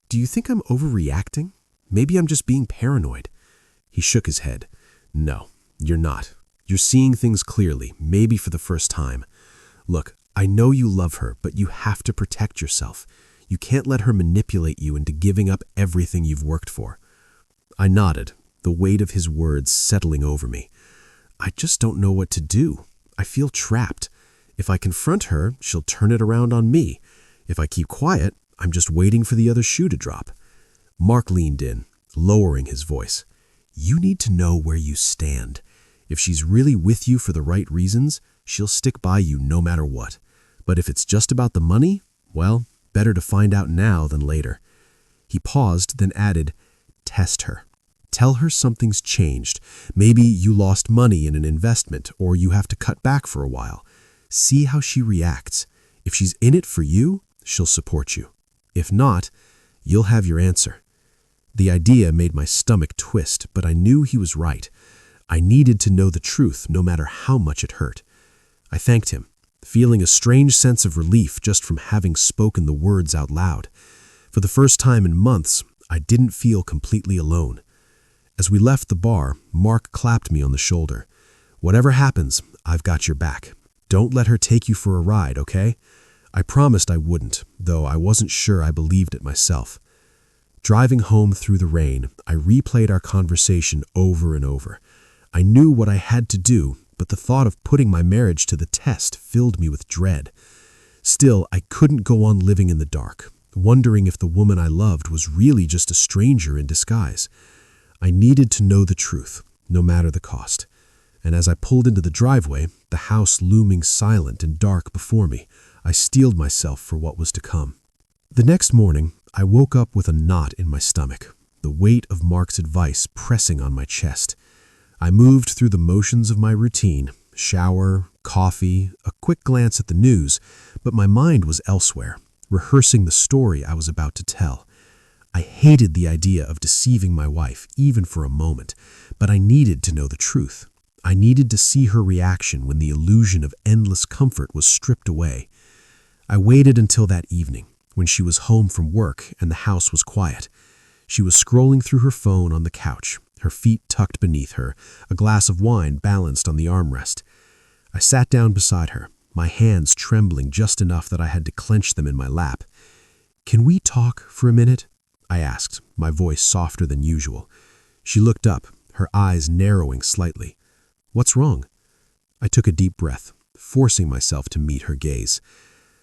"Do you think I'm overreacting? Maybe I'm just being paranoid." He shook his head. "No, you're not. You're seeing things clearly, maybe for the first time. Look, I know you love her, but you have to protect yourself. You can't let her manipulate you into giving up everything you've worked for." I nodded, the weight of his words settling over me. "I just don't know what to do. I feel trapped. If I confront her, she'll turn it around on me. If I keep quiet, I'm just waiting for the other shoe to drop." Mark leaned in, lowering his voice. "You need to know where you stand. If she's really with you for the right reasons, she'll stick by you no matter what. But if it's just about the money, well, better to find out now than later." He paused, then added, "Test her. Tell her something's changed. Maybe you lost money in an investment, or you have to cut back for a while. See how she reacts. If she's in it for you, she'll support you. If not, you'll have your answer." The idea made my stomach twist, but I knew he was right. I needed to know the truth, no matter how much it hurt. I thanked him, feeling a strange sense of relief just from having spoken the words out loud. For the first time in months, I didn't feel completely alone. As we left the bar, Mark clapped me on the shoulder. "Whatever happens, I've got your back. Don't let her take you for a ride, okay?" I promised I wouldn't, though I wasn't sure I believed it myself. Driving home through the rain, I replayed our conversation over and over. I knew what I had to do, but the thought of putting my marriage to the test filled me with dread. Still, I couldn't go on living in the dark, wondering if the woman I loved was really just a stranger in disguise. I needed to know the truth, no matter the cost. And as I pulled into the driveway, the house looming silent and dark before me, I steeled myself for what was to come. The next morning, I woke up with a knot in my stomach, the weight of Mark's advice pressing on my chest. I moved through the motions of my routine, shower, coffee, a quick glance at the news, but my mind was elsewhere, rehearsing the story I was about to tell. I hated the idea of deceiving my wife, even for a moment, but I needed to know the truth. I needed to see her reaction when the illusion of endless comfort was stripped away. I waited until that evening, when she was home from work and the house was quiet. She was scrolling through her phone on the couch, her feet tucked beneath her, a glass of wine balanced on the armrest. I sat down beside her, my hands trembling just enough that I had to clench them in my lap. "Can we talk for a minute?" I asked, my voice softer than usual. She looked up, her eyes narrowing slightly. "What's wrong?" I took a deep breath, forcing myself to meet her gaze.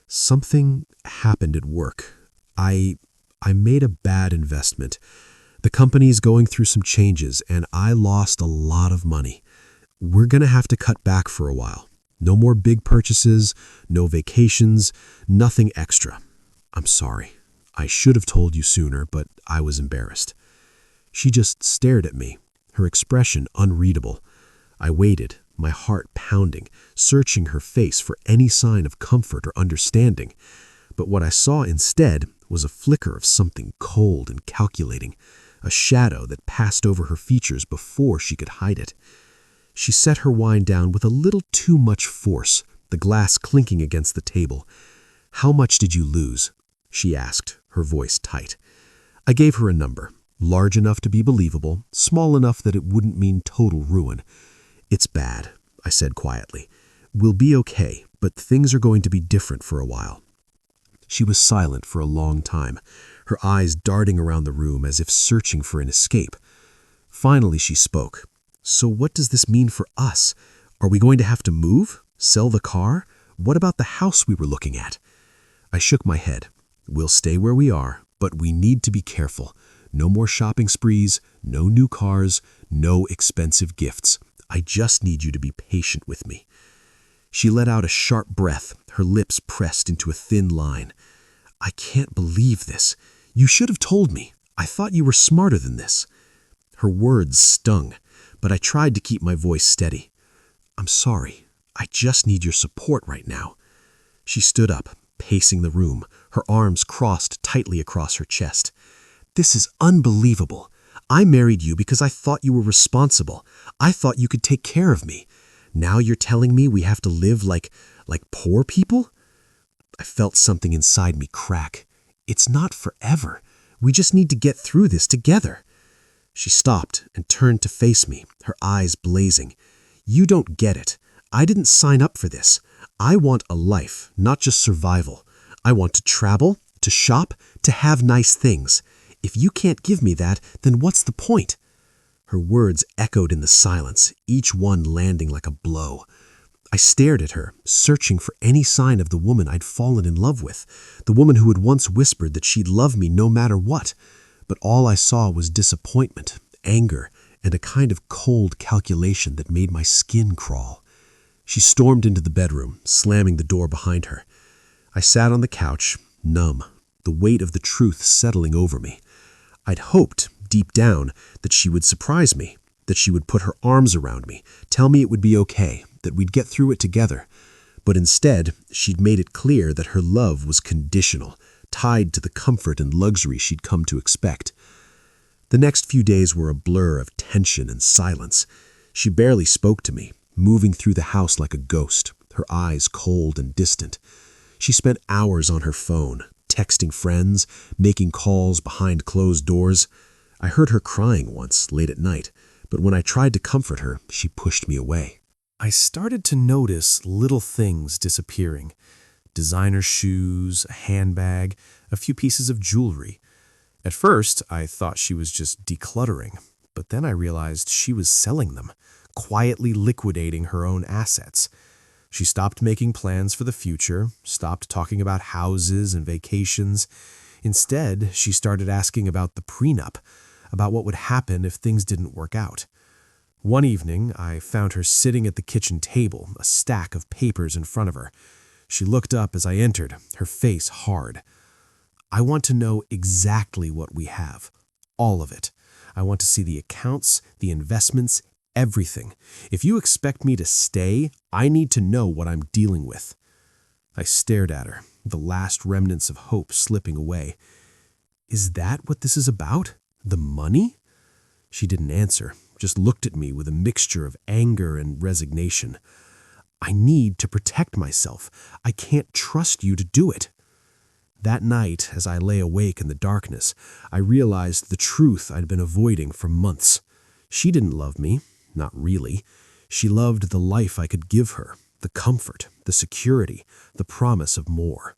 "Something happened at work. I made a bad investment. The company's going through some changes, and I lost a lot of money. We're going to have to cut back for a while. No more big purchases, no vacations, nothing extra. I'm sorry. I should have told you sooner, but I was embarrassed." She just stared at me, her expression unreadable. I waited, my heart pounding, searching her face for any sign of comfort or understanding. But what I saw instead was a flicker of something cold and calculating, a shadow that passed over her features before she could hide it. She set her wine down with a little too much force, the glass clinking against the table. "How much did you lose?" she asked, her voice tight. I gave her a number, large enough to be believable, small enough that it wouldn't mean total ruin. "It's bad," I said quietly. "We'll be okay, but things are going to be different for a while." She was silent for a long time, her eyes darting around the room as if searching for an escape. Finally she spoke. "So what does this mean for us? Are we going to have to move? Sell the car? What about the house we were looking at?" I shook my head. "We'll stay where we are, but we need to be careful. No more shopping sprees, no new cars, no expensive gifts. I just need you to be patient with me." She let out a sharp breath, her lips pressed into a thin line. "I can't believe this. You should have told me. I thought you were smarter than this." Her words stung, but I tried to keep my voice steady. "I'm sorry. I just need your support right now." She stood up, pacing the room, her arms crossed tightly across her chest. "This is unbelievable. I married you because I thought you were responsible. I thought you could take care of me. Now you're telling me we have to live like poor people?" I felt something inside me crack. "It's not forever. We just need to get through this together." She stopped and turned to face me, her eyes blazing. "You don't get it. I didn't sign up for this. I want a life, not just survival. I want to travel, to shop, to have nice things. If you can't give me that, then what's the point?" Her words echoed in the silence, each one landing like a blow. I stared at her, searching for any sign of the woman I'd fallen in love with, the woman who had once whispered that she'd love me no matter what. But all I saw was disappointment, anger, and a kind of cold calculation that made my skin crawl. She stormed into the bedroom, slamming the door behind her. I sat on the couch, numb, the weight of the truth settling over me. I'd hoped, deep down, that she would surprise me, that she would put her arms around me, tell me it would be okay, that we'd get through it together. But instead, she'd made it clear that her love was conditional, tied to the comfort and luxury she'd come to expect. The next few days were a blur of tension and silence. She barely spoke to me, moving through the house like a ghost, her eyes cold and distant. She spent hours on her phone, texting friends, making calls behind closed doors. I heard her crying once, late at night, but when I tried to comfort her, she pushed me away. I started to notice little things disappearing. Designer shoes, a handbag, a few pieces of jewelry. At first, I thought she was just decluttering, but then I realized she was selling them, quietly liquidating her own assets. She stopped making plans for the future, stopped talking about houses and vacations. Instead, she started asking about the prenup, about what would happen if things didn't work out. One evening, I found her sitting at the kitchen table, a stack of papers in front of her. She looked up as I entered, her face hard. I want to know exactly what we have. All of it. I want to see the accounts, the investments, everything. If you expect me to stay, I need to know what I'm dealing with. I stared at her, the last remnants of hope slipping away. Is that what this is about? The money? She didn't answer, just looked at me with a mixture of anger and resignation. I need to protect myself. I can't trust you to do it. That night, as I lay awake in the darkness, I realized the truth I'd been avoiding for months. She didn't love me, not really. She loved the life I could give her, the comfort, the security, the promise of more.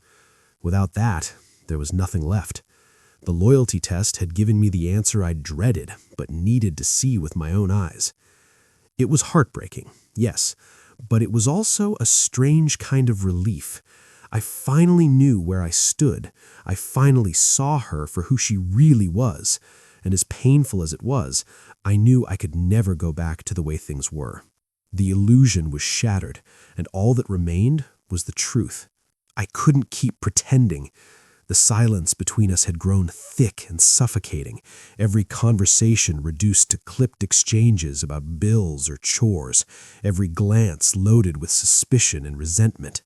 Without that, there was nothing left. The loyalty test had given me the answer I dreaded, but needed to see with my own eyes. It was heartbreaking, yes, but it was also a strange kind of relief. I finally knew where I stood. I finally saw her for who she really was, and as painful as it was, I knew I could never go back to the way things were. The illusion was shattered, and all that remained was the truth. I couldn't keep pretending. The silence between us had grown thick and suffocating, every conversation reduced to clipped exchanges about bills or chores, every glance loaded with suspicion and resentment.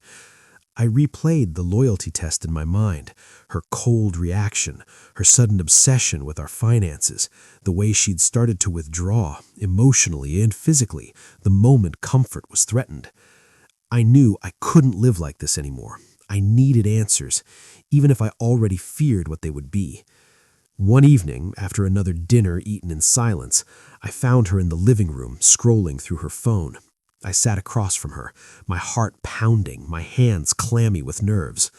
I replayed the loyalty test in my mind, her cold reaction, her sudden obsession with our finances, the way she'd started to withdraw, emotionally and physically, the moment comfort was threatened. I knew I couldn't live like this anymore. I needed answers, even if I already feared what they would be. One evening, after another dinner eaten in silence, I found her in the living room, scrolling through her phone. I sat across from her, my heart pounding, my hands clammy with nerves.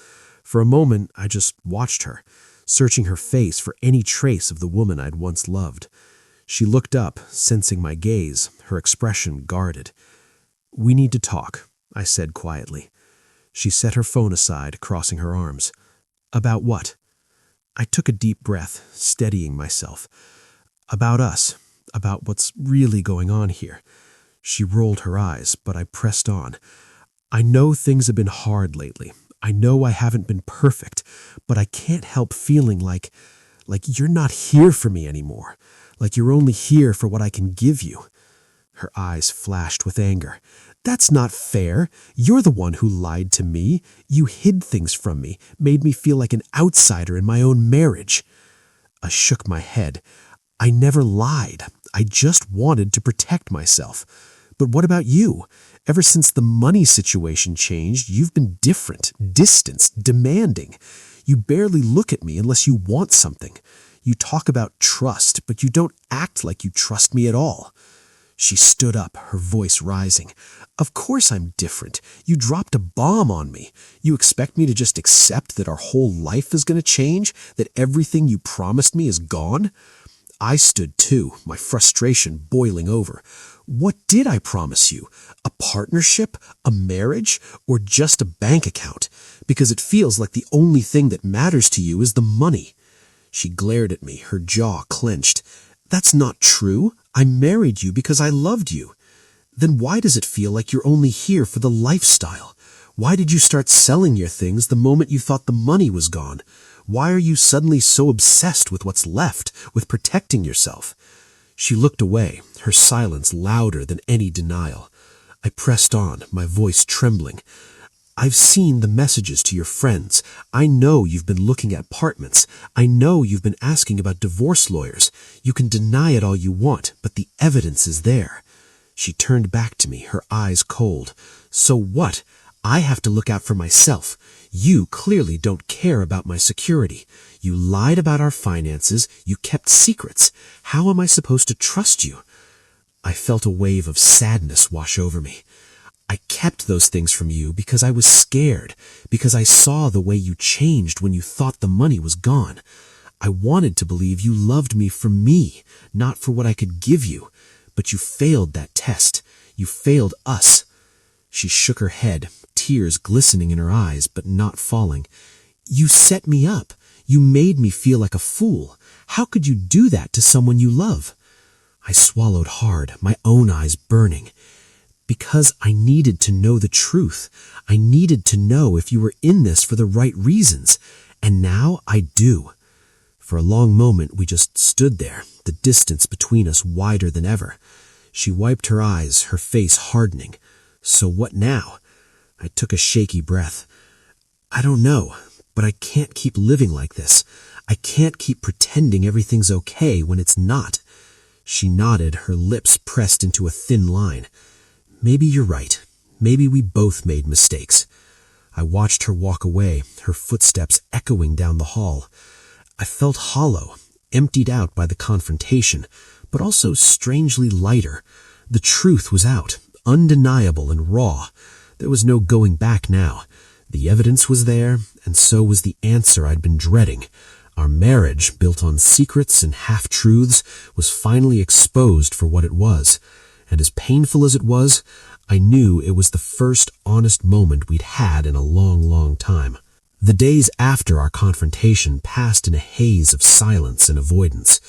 For a moment, I just watched her, searching her face for any trace of the woman I'd once loved. She looked up, sensing my gaze, her expression guarded. "We need to talk," I said quietly. She set her phone aside, crossing her arms. "About what?" I took a deep breath, steadying myself. "About us, about what's really going on here." She rolled her eyes, but I pressed on. "I know things have been hard lately. I know I haven't been perfect, but I can't help feeling like you're not here for me anymore, like you're only here for what I can give you." Her eyes flashed with anger. "That's not fair. You're the one who lied to me. You hid things from me, made me feel like an outsider in my own marriage." I shook my head. "I never lied. I just wanted to protect myself. But what about you? Ever since the money situation changed, you've been different, distanced, demanding. You barely look at me unless you want something. You talk about trust, but you don't act like you trust me at all." She stood up, her voice rising. "Of course I'm different. You dropped a bomb on me. You expect me to just accept that our whole life is going to change, that everything you promised me is gone?" I stood too, my frustration boiling over. What did I promise you? A partnership? A marriage? Or just a bank account? Because it feels like the only thing that matters to you is the money. She glared at me, her jaw clenched. "That's not true. I married you because I loved you." "Then why does it feel like you're only here for the lifestyle? Why did you start selling your things the moment you thought the money was gone? Why are you suddenly so obsessed with what's left, with protecting yourself?" She looked away, her silence louder than any denial. I pressed on, my voice trembling. "I've seen the messages to your friends. I know you've been looking at apartments. I know you've been asking about divorce lawyers. You can deny it all you want, but the evidence is there." She turned back to me, her eyes cold. "So what? I have to look out for myself. You clearly don't care about my security. You lied about our finances. You kept secrets. How am I supposed to trust you? I felt a wave of sadness wash over me. I kept those things from you because I was scared, because I saw the way you changed when you thought the money was gone. I wanted to believe you loved me for me, not for what I could give you. But you failed that test. You failed us. She shook her head, tears glistening in her eyes, but not falling. You set me up. You made me feel like a fool. How could you do that to someone you love? I swallowed hard, my own eyes burning. Because I needed to know the truth. I needed to know if you were in this for the right reasons. And now I do. For a long moment we just stood there, the distance between us wider than ever. She wiped her eyes, her face hardening. So what now? I took a shaky breath. I don't know, but I can't keep living like this. I can't keep pretending everything's okay when it's not. She nodded, her lips pressed into a thin line. Maybe you're right. Maybe we both made mistakes. I watched her walk away, her footsteps echoing down the hall. I felt hollow, emptied out by the confrontation, but also strangely lighter. The truth was out, undeniable and raw. There was no going back now. The evidence was there, and so was the answer I'd been dreading. Our marriage, built on secrets and half-truths, was finally exposed for what it was. And as painful as it was, I knew it was the first honest moment we'd had in a long, long time. The days after our confrontation passed in a haze of silence and avoidance.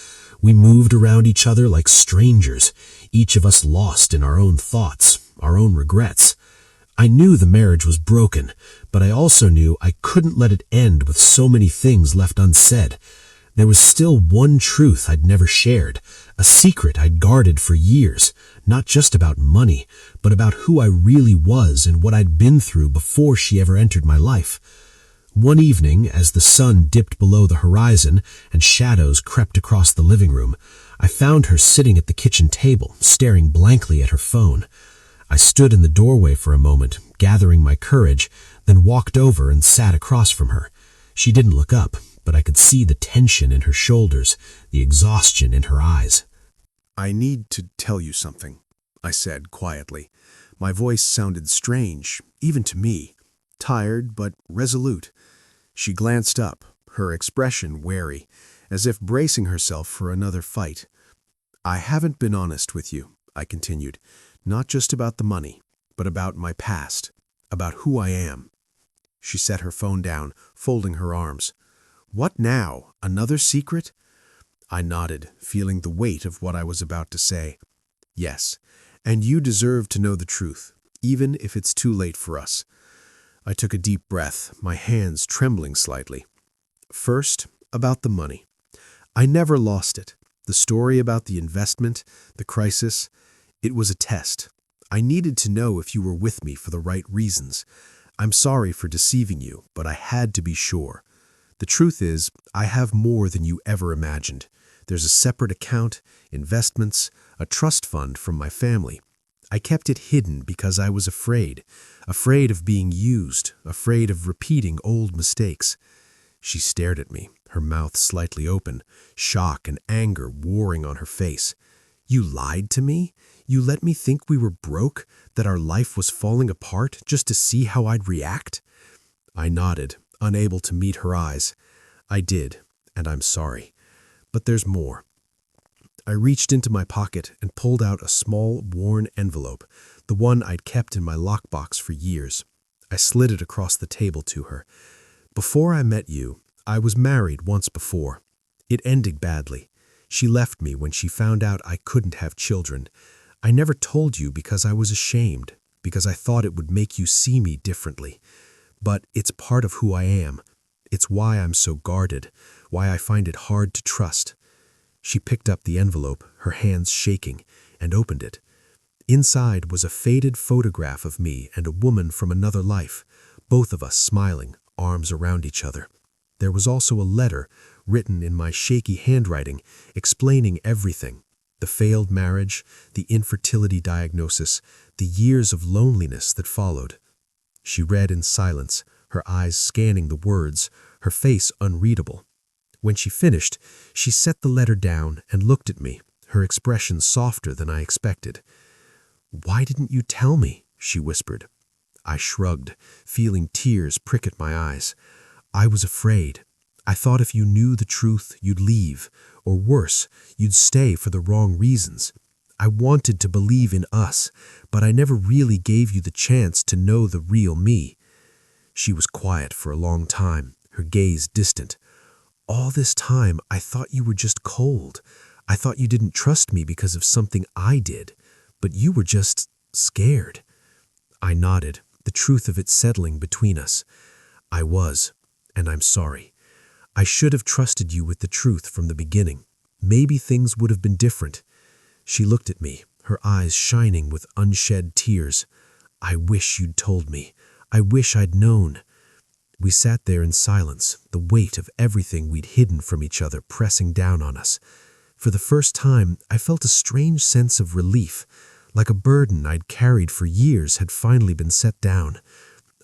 We moved around each other like strangers, each of us lost in our own thoughts, our own regrets. I knew the marriage was broken, but I also knew I couldn't let it end with so many things left unsaid. There was still one truth I'd never shared, a secret I'd guarded for years, not just about money, but about who I really was and what I'd been through before she ever entered my life. One evening, as the sun dipped below the horizon and shadows crept across the living room, I found her sitting at the kitchen table, staring blankly at her phone. I stood in the doorway for a moment, gathering my courage, then walked over and sat across from her. She didn't look up, but I could see the tension in her shoulders, the exhaustion in her eyes. I need to tell you something, I said quietly. My voice sounded strange, even to me, tired but resolute. She glanced up, her expression wary, as if bracing herself for another fight. I haven't been honest with you, I continued, not just about the money, but about my past, about who I am. She set her phone down, folding her arms. What now? Another secret? I nodded, feeling the weight of what I was about to say. Yes, and you deserve to know the truth, even if it's too late for us. I took a deep breath, my hands trembling slightly. First, about the money. I never lost it. The story about the investment, the crisis, it was a test. I needed to know if you were with me for the right reasons. I'm sorry for deceiving you, but I had to be sure. The truth is, I have more than you ever imagined. There's a separate account, investments, a trust fund from my family. I kept it hidden because I was afraid of being used, afraid of repeating old mistakes. She stared at me, her mouth slightly open, shock and anger warring on her face. You lied to me? You let me think we were broke, that our life was falling apart just to see how I'd react? I nodded, unable to meet her eyes. I did, and I'm sorry. But there's more. I reached into my pocket and pulled out a small, worn envelope, the one I'd kept in my lockbox for years. I slid it across the table to her. Before I met you, I was married once before. It ended badly. She left me when she found out I couldn't have children. I never told you because I was ashamed, because I thought it would make you see me differently. But it's part of who I am. It's why I'm so guarded, why I find it hard to trust. She picked up the envelope, her hands shaking, and opened it. Inside was a faded photograph of me and a woman from another life, both of us smiling, arms around each other. There was also a letter, written in my shaky handwriting, explaining everything. The failed marriage, the infertility diagnosis, the years of loneliness that followed. She read in silence, her eyes scanning the words, her face unreadable. When she finished, she set the letter down and looked at me, her expression softer than I expected. "Why didn't you tell me?" she whispered. I shrugged, feeling tears prick at my eyes. "I was afraid. I thought if you knew the truth, you'd leave, or worse, you'd stay for the wrong reasons. I wanted to believe in us, but I never really gave you the chance to know the real me." She was quiet for a long time, her gaze distant. "All this time, I thought you were just cold. I thought you didn't trust me because of something I did, but you were just scared." I nodded, the truth of it settling between us. "I was, and I'm sorry. I should have trusted you with the truth from the beginning. Maybe things would have been different." She looked at me, her eyes shining with unshed tears. "I wish you'd told me. I wish I'd known." We sat there in silence, the weight of everything we'd hidden from each other pressing down on us. For the first time, I felt a strange sense of relief, like a burden I'd carried for years had finally been set down.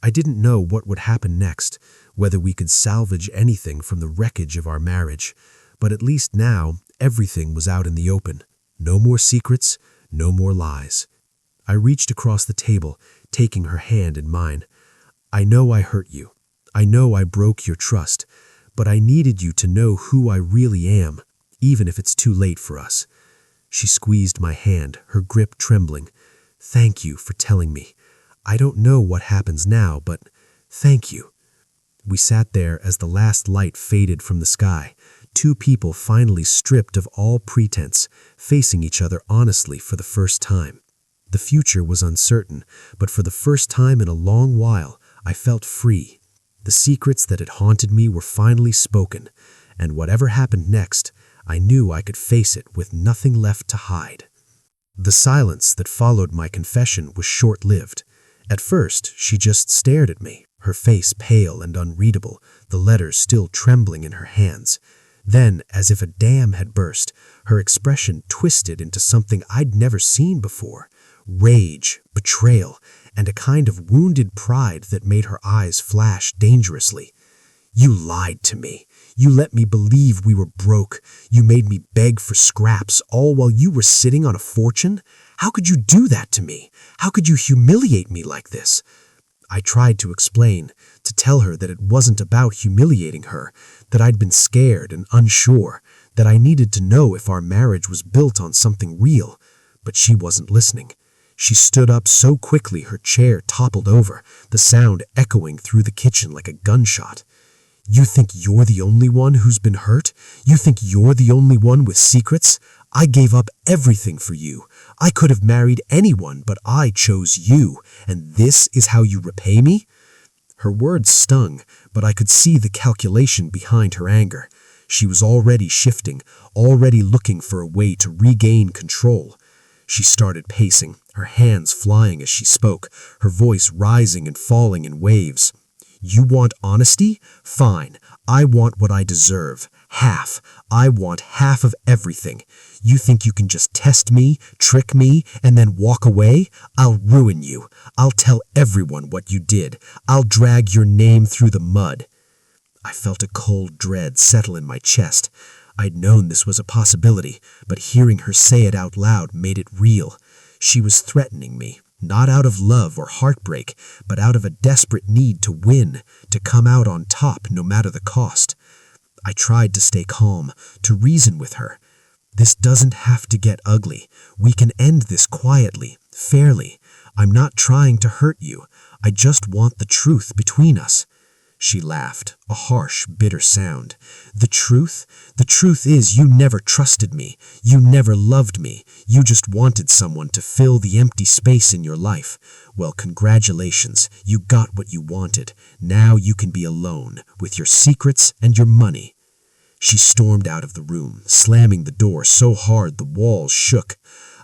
I didn't know what would happen next, whether we could salvage anything from the wreckage of our marriage, but at least now everything was out in the open. No more secrets, no more lies. I reached across the table, taking her hand in mine. "I know I hurt you. I know I broke your trust, but I needed you to know who I really am, even if it's too late for us." She squeezed my hand, her grip trembling. "Thank you for telling me. I don't know what happens now, but thank you." We sat there as the last light faded from the sky, two people finally stripped of all pretense, facing each other honestly for the first time. The future was uncertain, but for the first time in a long while, I felt free. The secrets that had haunted me were finally spoken, and whatever happened next, I knew I could face it with nothing left to hide. The silence that followed my confession was short-lived. At first, she just stared at me, her face pale and unreadable, the letters still trembling in her hands. Then, as if a dam had burst, her expression twisted into something I'd never seen before. Rage, betrayal, and a kind of wounded pride that made her eyes flash dangerously. "You lied to me. You let me believe we were broke. You made me beg for scraps, all while you were sitting on a fortune? How could you do that to me? How could you humiliate me like this?" I tried to explain, to tell her that it wasn't about humiliating her, that I'd been scared and unsure, that I needed to know if our marriage was built on something real, but she wasn't listening. She stood up so quickly her chair toppled over, the sound echoing through the kitchen like a gunshot. "You think you're the only one who's been hurt? You think you're the only one with secrets? I gave up everything for you. I could have married anyone, but I chose you, and this is how you repay me?" Her words stung, but I could see the calculation behind her anger. She was already shifting, already looking for a way to regain control. She started pacing, her hands flying as she spoke, her voice rising and falling in waves. "You want honesty? Fine. I want what I deserve. Half. I want half of everything. You think you can just test me, trick me, and then walk away? I'll ruin you. I'll tell everyone what you did. I'll drag your name through the mud." I felt a cold dread settle in my chest. I'd known this was a possibility, but hearing her say it out loud made it real. She was threatening me, not out of love or heartbreak, but out of a desperate need to win, to come out on top no matter the cost. I tried to stay calm, to reason with her. "This doesn't have to get ugly. We can end this quietly, fairly. I'm not trying to hurt you. I just want the truth between us." She laughed, a harsh, bitter sound. The truth? The truth is you never trusted me. You never loved me. You just wanted someone to fill the empty space in your life. Well, congratulations. You got what you wanted. Now you can be alone, with your secrets and your money." She stormed out of the room, slamming the door so hard the walls shook.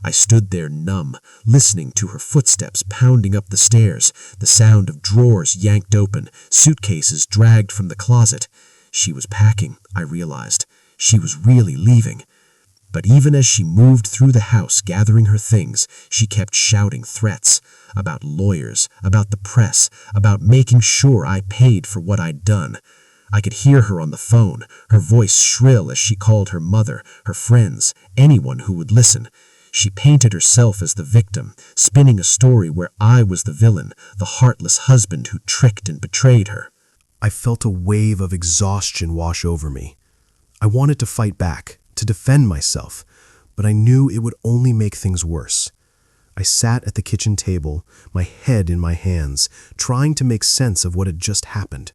I stood there numb, listening to her footsteps pounding up the stairs, the sound of drawers yanked open, suitcases dragged from the closet. She was packing, I realized. She was really leaving. But even as she moved through the house gathering her things, she kept shouting threats about lawyers, about the press, about making sure I paid for what I'd done. I could hear her on the phone, her voice shrill as she called her mother, her friends, anyone who would listen. She painted herself as the victim, spinning a story where I was the villain, the heartless husband who tricked and betrayed her. I felt a wave of exhaustion wash over me. I wanted to fight back, to defend myself, but I knew it would only make things worse. I sat at the kitchen table, my head in my hands, trying to make sense of what had just happened.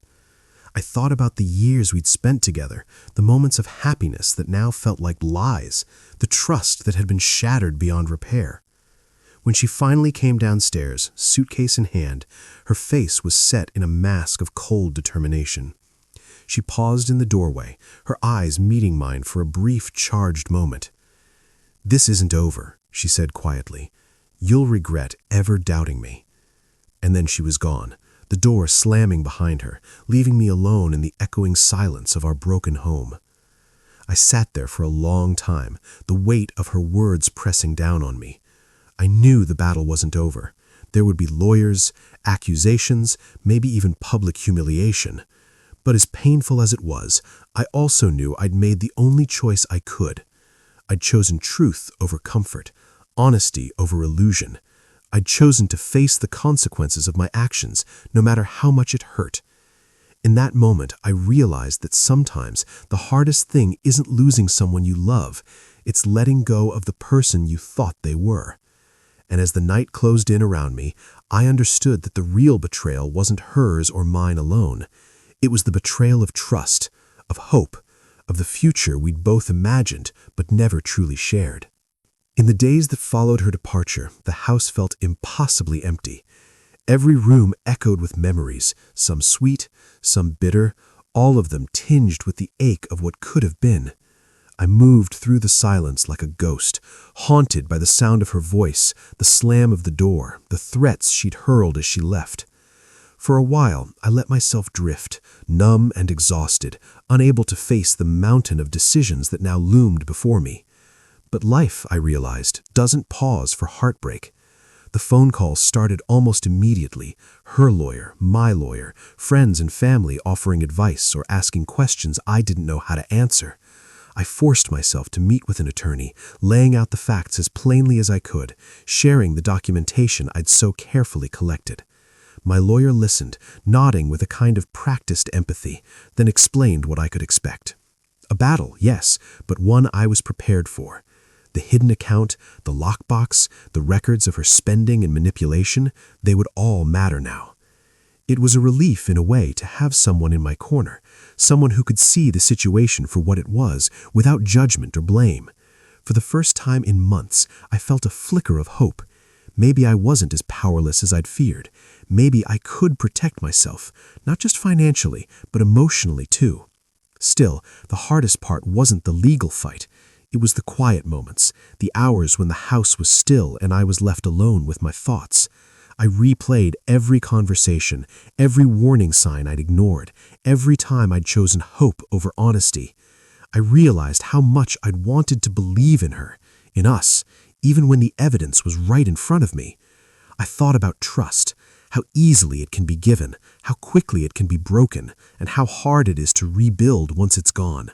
I thought about the years we'd spent together, the moments of happiness that now felt like lies, the trust that had been shattered beyond repair. When she finally came downstairs, suitcase in hand, her face was set in a mask of cold determination. She paused in the doorway, her eyes meeting mine for a brief, charged moment. "This isn't over," she said quietly. "You'll regret ever doubting me." And then she was gone, the door slamming behind her, leaving me alone in the echoing silence of our broken home. I sat there for a long time, the weight of her words pressing down on me. I knew the battle wasn't over. There would be lawyers, accusations, maybe even public humiliation. But as painful as it was, I also knew I'd made the only choice I could. I'd chosen truth over comfort, honesty over illusion. I'd chosen to face the consequences of my actions, no matter how much it hurt. In that moment, I realized that sometimes the hardest thing isn't losing someone you love, it's letting go of the person you thought they were. And as the night closed in around me, I understood that the real betrayal wasn't hers or mine alone. It was the betrayal of trust, of hope, of the future we'd both imagined but never truly shared. In the days that followed her departure, the house felt impossibly empty. Every room echoed with memories, some sweet, some bitter, all of them tinged with the ache of what could have been. I moved through the silence like a ghost, haunted by the sound of her voice, the slam of the door, the threats she'd hurled as she left. For a while, I let myself drift, numb and exhausted, unable to face the mountain of decisions that now loomed before me. But life, I realized, doesn't pause for heartbreak. The phone calls started almost immediately, her lawyer, my lawyer, friends and family offering advice or asking questions I didn't know how to answer. I forced myself to meet with an attorney, laying out the facts as plainly as I could, sharing the documentation I'd so carefully collected. My lawyer listened, nodding with a kind of practiced empathy, then explained what I could expect. A battle, yes, but one I was prepared for. The hidden account, the lockbox, the records of her spending and manipulation, they would all matter now. It was a relief in a way to have someone in my corner, someone who could see the situation for what it was, without judgment or blame. For the first time in months, I felt a flicker of hope. Maybe I wasn't as powerless as I'd feared. Maybe I could protect myself, not just financially, but emotionally too. Still, the hardest part wasn't the legal fight. It was the quiet moments, the hours when the house was still and I was left alone with my thoughts. I replayed every conversation, every warning sign I'd ignored, every time I'd chosen hope over honesty. I realized how much I'd wanted to believe in her, in us, even when the evidence was right in front of me. I thought about trust, how easily it can be given, how quickly it can be broken, and how hard it is to rebuild once it's gone.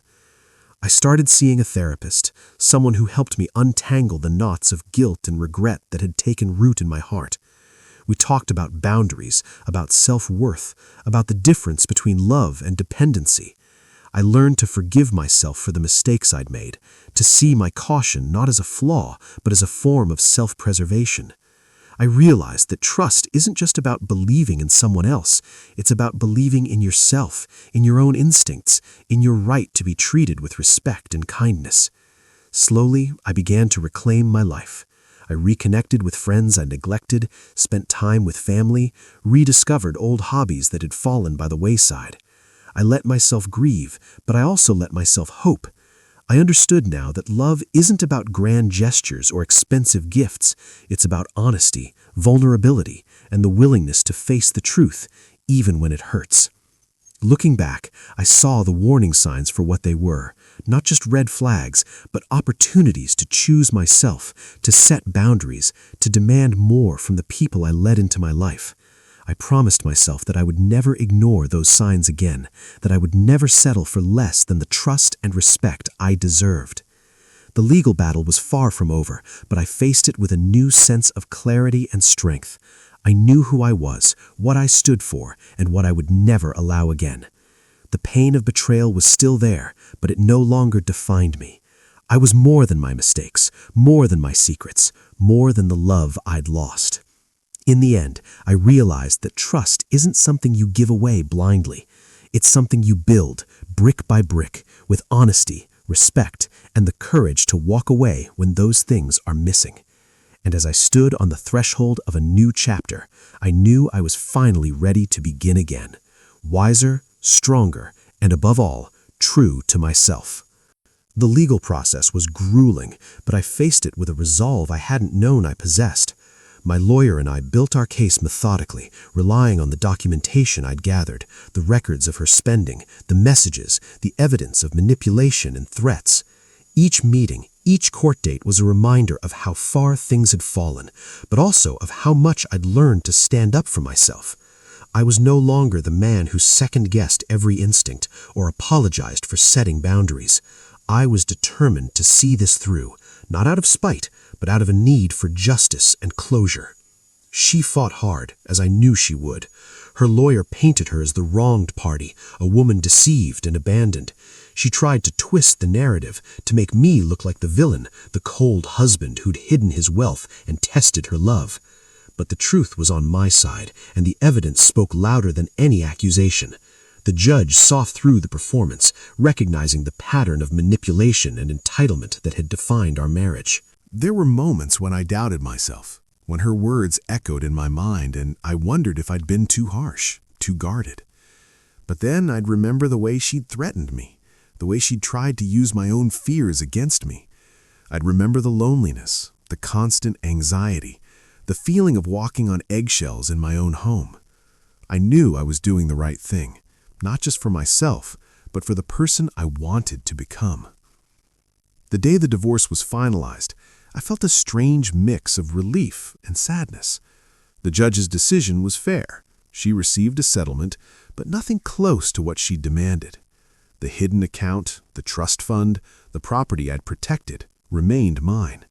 I started seeing a therapist, someone who helped me untangle the knots of guilt and regret that had taken root in my heart. We talked about boundaries, about self-worth, about the difference between love and dependency. I learned to forgive myself for the mistakes I'd made, to see my caution not as a flaw, but as a form of self-preservation. I realized that trust isn't just about believing in someone else, it's about believing in yourself, in your own instincts, in your right to be treated with respect and kindness. Slowly, I began to reclaim my life. I reconnected with friends I neglected, spent time with family, rediscovered old hobbies that had fallen by the wayside. I let myself grieve, but I also let myself hope. I understood now that love isn't about grand gestures or expensive gifts. It's about honesty, vulnerability, and the willingness to face the truth, even when it hurts. Looking back, I saw the warning signs for what they were, not just red flags, but opportunities to choose myself, to set boundaries, to demand more from the people I let into my life. I promised myself that I would never ignore those signs again, that I would never settle for less than the trust and respect I deserved. The legal battle was far from over, but I faced it with a new sense of clarity and strength. I knew who I was, what I stood for, and what I would never allow again. The pain of betrayal was still there, but it no longer defined me. I was more than my mistakes, more than my secrets, more than the love I'd lost. In the end, I realized that trust isn't something you give away blindly. It's something you build, brick by brick, with honesty, respect, and the courage to walk away when those things are missing. And as I stood on the threshold of a new chapter, I knew I was finally ready to begin again. Wiser, stronger, and above all, true to myself. The legal process was grueling, but I faced it with a resolve I hadn't known I possessed. My lawyer and I built our case methodically, relying on the documentation I'd gathered, the records of her spending, the messages, the evidence of manipulation and threats. Each meeting, each court date was a reminder of how far things had fallen, but also of how much I'd learned to stand up for myself. I was no longer the man who second-guessed every instinct or apologized for setting boundaries. I was determined to see this through, not out of spite, but out of a need for justice and closure. She fought hard, as I knew she would. Her lawyer painted her as the wronged party, a woman deceived and abandoned. She tried to twist the narrative, to make me look like the villain, the cold husband who'd hidden his wealth and tested her love. But the truth was on my side, and the evidence spoke louder than any accusation. The judge saw through the performance, recognizing the pattern of manipulation and entitlement that had defined our marriage. There were moments when I doubted myself, when her words echoed in my mind and I wondered if I'd been too harsh, too guarded. But then I'd remember the way she'd threatened me, the way she'd tried to use my own fears against me. I'd remember the loneliness, the constant anxiety, the feeling of walking on eggshells in my own home. I knew I was doing the right thing, not just for myself, but for the person I wanted to become. The day the divorce was finalized, I felt a strange mix of relief and sadness. The judge's decision was fair. She received a settlement, but nothing close to what she demanded. The hidden account, the trust fund, the property I'd protected remained mine.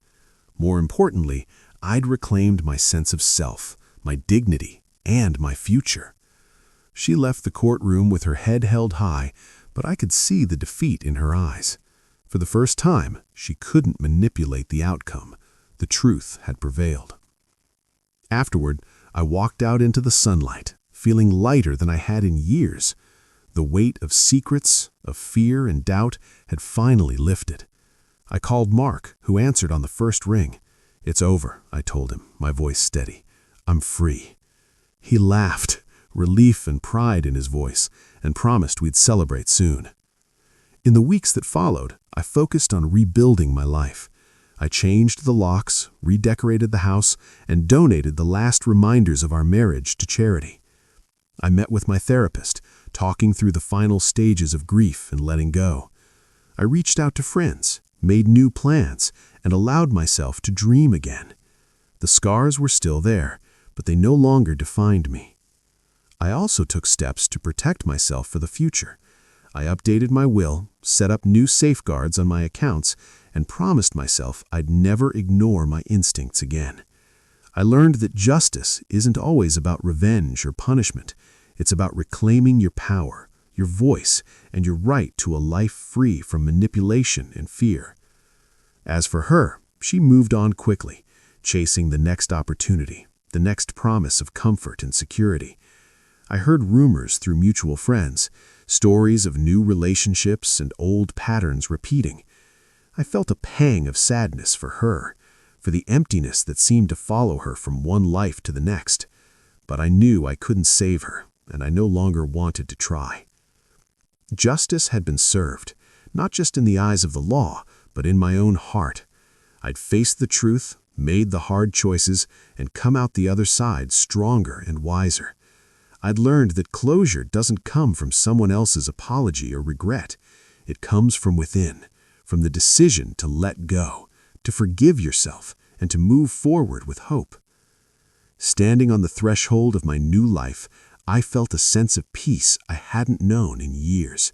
More importantly, I'd reclaimed my sense of self, my dignity, and my future. She left the courtroom with her head held high, but I could see the defeat in her eyes. For the first time, she couldn't manipulate the outcome. The truth had prevailed. Afterward, I walked out into the sunlight, feeling lighter than I had in years. The weight of secrets, of fear and doubt had finally lifted. I called Mark, who answered on the first ring. "It's over," I told him, my voice steady. "I'm free." He laughed, relief and pride in his voice, and promised we'd celebrate soon. In the weeks that followed, I focused on rebuilding my life. I changed the locks, redecorated the house, and donated the last reminders of our marriage to charity. I met with my therapist, talking through the final stages of grief and letting go. I reached out to friends, made new plans, and allowed myself to dream again. The scars were still there, but they no longer defined me. I also took steps to protect myself for the future. I updated my will, set up new safeguards on my accounts, and promised myself I'd never ignore my instincts again. I learned that justice isn't always about revenge or punishment. It's about reclaiming your power, your voice, and your right to a life free from manipulation and fear. As for her, she moved on quickly, chasing the next opportunity, the next promise of comfort and security. I heard rumors through mutual friends, stories of new relationships and old patterns repeating. I felt a pang of sadness for her, for the emptiness that seemed to follow her from one life to the next. But I knew I couldn't save her, and I no longer wanted to try. Justice had been served, not just in the eyes of the law, but in my own heart. I'd faced the truth, made the hard choices, and come out the other side stronger and wiser. I'd learned that closure doesn't come from someone else's apology or regret. It comes from within, from the decision to let go, to forgive yourself, and to move forward with hope. Standing on the threshold of my new life, I felt a sense of peace I hadn't known in years.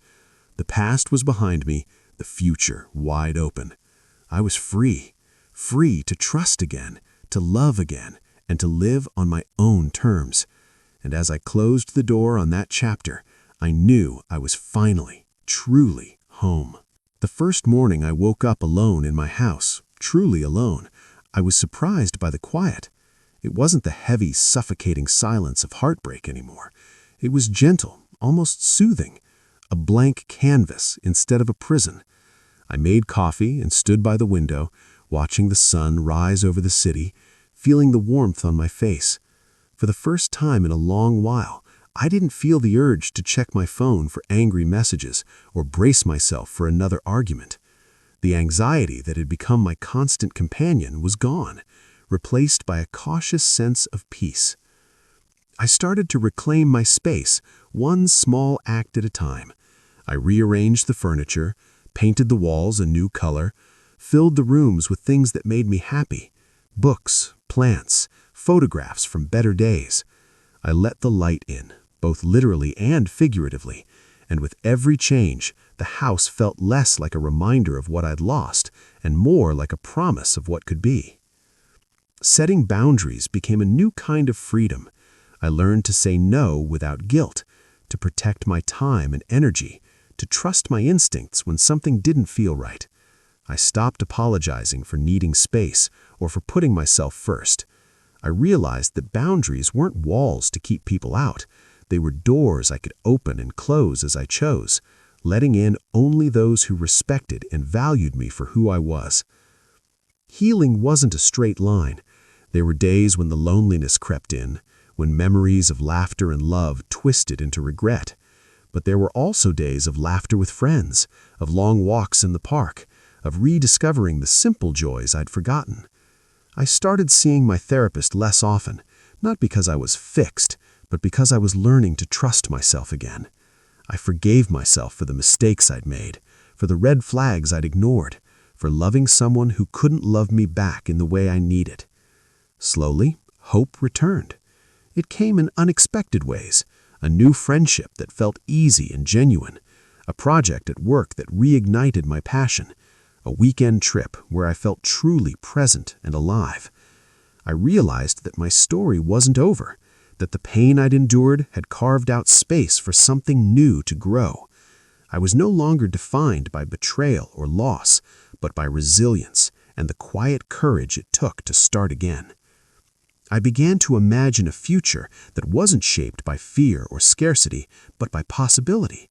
The past was behind me, the future wide open. I was free to trust again, to love again, and to live on my own terms. And as I closed the door on that chapter, I knew I was finally, truly home. The first morning I woke up alone in my house, truly alone, I was surprised by the quiet. It wasn't the heavy, suffocating silence of heartbreak anymore. It was gentle, almost soothing, a blank canvas instead of a prison. I made coffee and stood by the window, watching the sun rise over the city, feeling the warmth on my face. For the first time in a long while, I didn't feel the urge to check my phone for angry messages or brace myself for another argument. The anxiety that had become my constant companion was gone, replaced by a cautious sense of peace. I started to reclaim my space, one small act at a time. I rearranged the furniture, painted the walls a new color, filled the rooms with things that made me happy: books, plants, photographs from better days. I let the light in, both literally and figuratively, and with every change, the house felt less like a reminder of what I'd lost and more like a promise of what could be. Setting boundaries became a new kind of freedom. I learned to say no without guilt, to protect my time and energy, to trust my instincts when something didn't feel right. I stopped apologizing for needing space or for putting myself first. I realized that boundaries weren't walls to keep people out. They were doors I could open and close as I chose, letting in only those who respected and valued me for who I was. Healing wasn't a straight line. There were days when the loneliness crept in, when memories of laughter and love twisted into regret. But there were also days of laughter with friends, of long walks in the park, of rediscovering the simple joys I'd forgotten. I started seeing my therapist less often, not because I was fixed, but because I was learning to trust myself again. I forgave myself for the mistakes I'd made, for the red flags I'd ignored, for loving someone who couldn't love me back in the way I needed. Slowly, hope returned. It came in unexpected ways, a new friendship that felt easy and genuine, a project at work that reignited my passion, a weekend trip where I felt truly present and alive. I realized that my story wasn't over, that the pain I'd endured had carved out space for something new to grow. I was no longer defined by betrayal or loss, but by resilience and the quiet courage it took to start again. I began to imagine a future that wasn't shaped by fear or scarcity, but by possibility.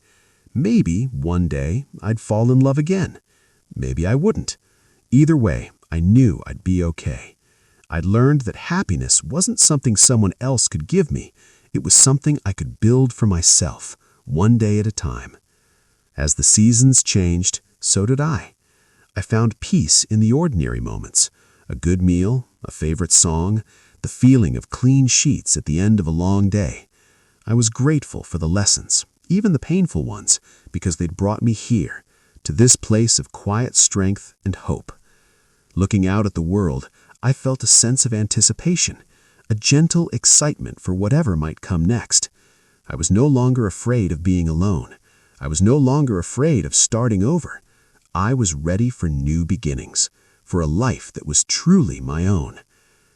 Maybe one day I'd fall in love again. Maybe I wouldn't. Either way, I knew I'd be okay. I'd learned that happiness wasn't something someone else could give me. It was something I could build for myself, one day at a time. As the seasons changed, so did I. I found peace in the ordinary moments: a good meal, a favorite song, the feeling of clean sheets at the end of a long day. I was grateful for the lessons, even the painful ones, because they'd brought me here, to this place of quiet strength and hope. Looking out at the world, I felt a sense of anticipation, a gentle excitement for whatever might come next. I was no longer afraid of being alone. I was no longer afraid of starting over. I was ready for new beginnings, for a life that was truly my own.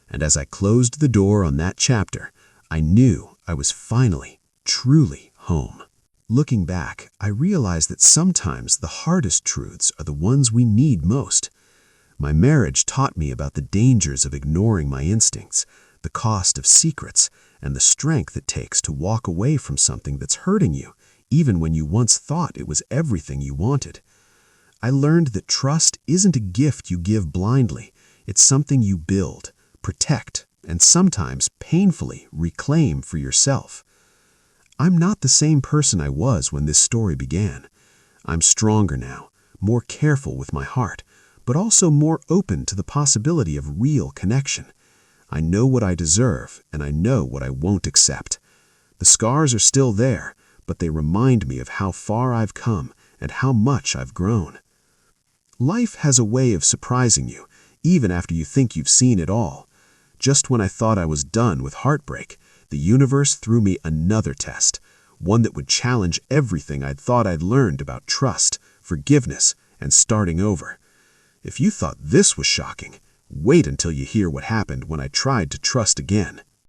And as I closed the door on that chapter, I knew I was finally, truly home. Looking back, I realized that sometimes the hardest truths are the ones we need most. My marriage taught me about the dangers of ignoring my instincts, the cost of secrets, and the strength it takes to walk away from something that's hurting you, even when you once thought it was everything you wanted. I learned that trust isn't a gift you give blindly. It's something you build, protect, and sometimes painfully reclaim for yourself. I'm not the same person I was when this story began. I'm stronger now, more careful with my heart, but also more open to the possibility of real connection. I know what I deserve, and I know what I won't accept. The scars are still there, but they remind me of how far I've come and how much I've grown. Life has a way of surprising you, even after you think you've seen it all. Just when I thought I was done with heartbreak, the universe threw me another test, one that would challenge everything I'd thought I'd learned about trust, forgiveness, and starting over. If you thought this was shocking, wait until you hear what happened when I tried to trust again.